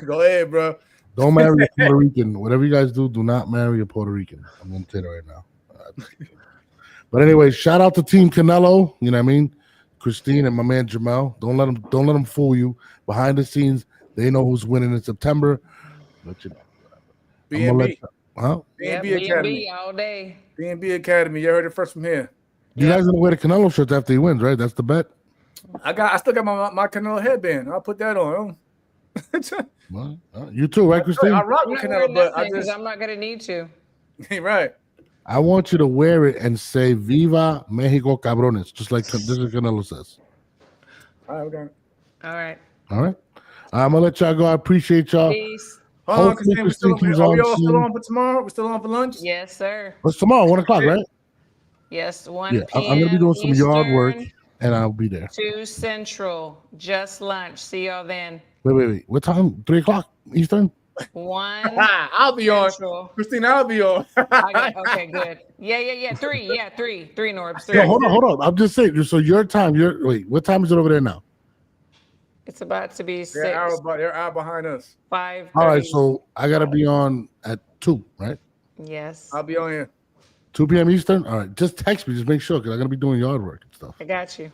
Go ahead, bro. Don't marry a Puerto Rican. Whatever you guys do not marry a Puerto Rican. I'm gonna tell you right now. But anyway, shout out to Team Canelo. You know what I mean? Christine and my man Jamel. Don't let them fool you. Behind the scenes, they know who's winning in September. Let you know. B&B. Huh? B&B Academy. all day. B&B Academy. You heard it first from here. You guys gonna wear the Canelo shirts after he wins, right? That's the bet. I still got my Canelo headband. I'll put that on. Well, you too, right, Christine? I rock with Canelo, but I'm not gonna need to. Right. I want you to wear it and say "Viva Mexico, cabrones," just like this is Canelo says. All right, okay. All right. I'm gonna let y'all go. I appreciate y'all. Peace. Hold on, Christine, are we all still on for tomorrow? We're still on for lunch? Yes, sir. What's tomorrow? 1 o'clock, right? Yes, 1 Yeah, p.m. I'm gonna be doing some Eastern, yard work, and I'll be there. 2 Central, just lunch. See y'all then. Wait. What time? 3 o'clock Eastern? 1. I'll be Central. on. Christine, I'll be on. Okay, good. Yeah. 3. Yeah, 3. 3 Norbs. 3. No, hold on. I'm just saying. So your time. Wait. What time is it over there now? It's about to be 6. They're out behind us. 5. All right. So I gotta be on at 2, right? Yes. I'll be on here. 2 p.m. Eastern. All right. Just text me. Just make sure because I'm gonna be doing yard work and stuff. I got you.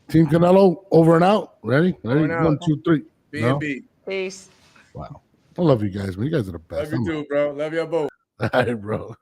Team Canelo over and out. Ready? Over and out. 1, 2, 3. B&B. Peace. Wow. I love you guys, man. You guys are the best. Love you too, bro. Love you both. All right, bro.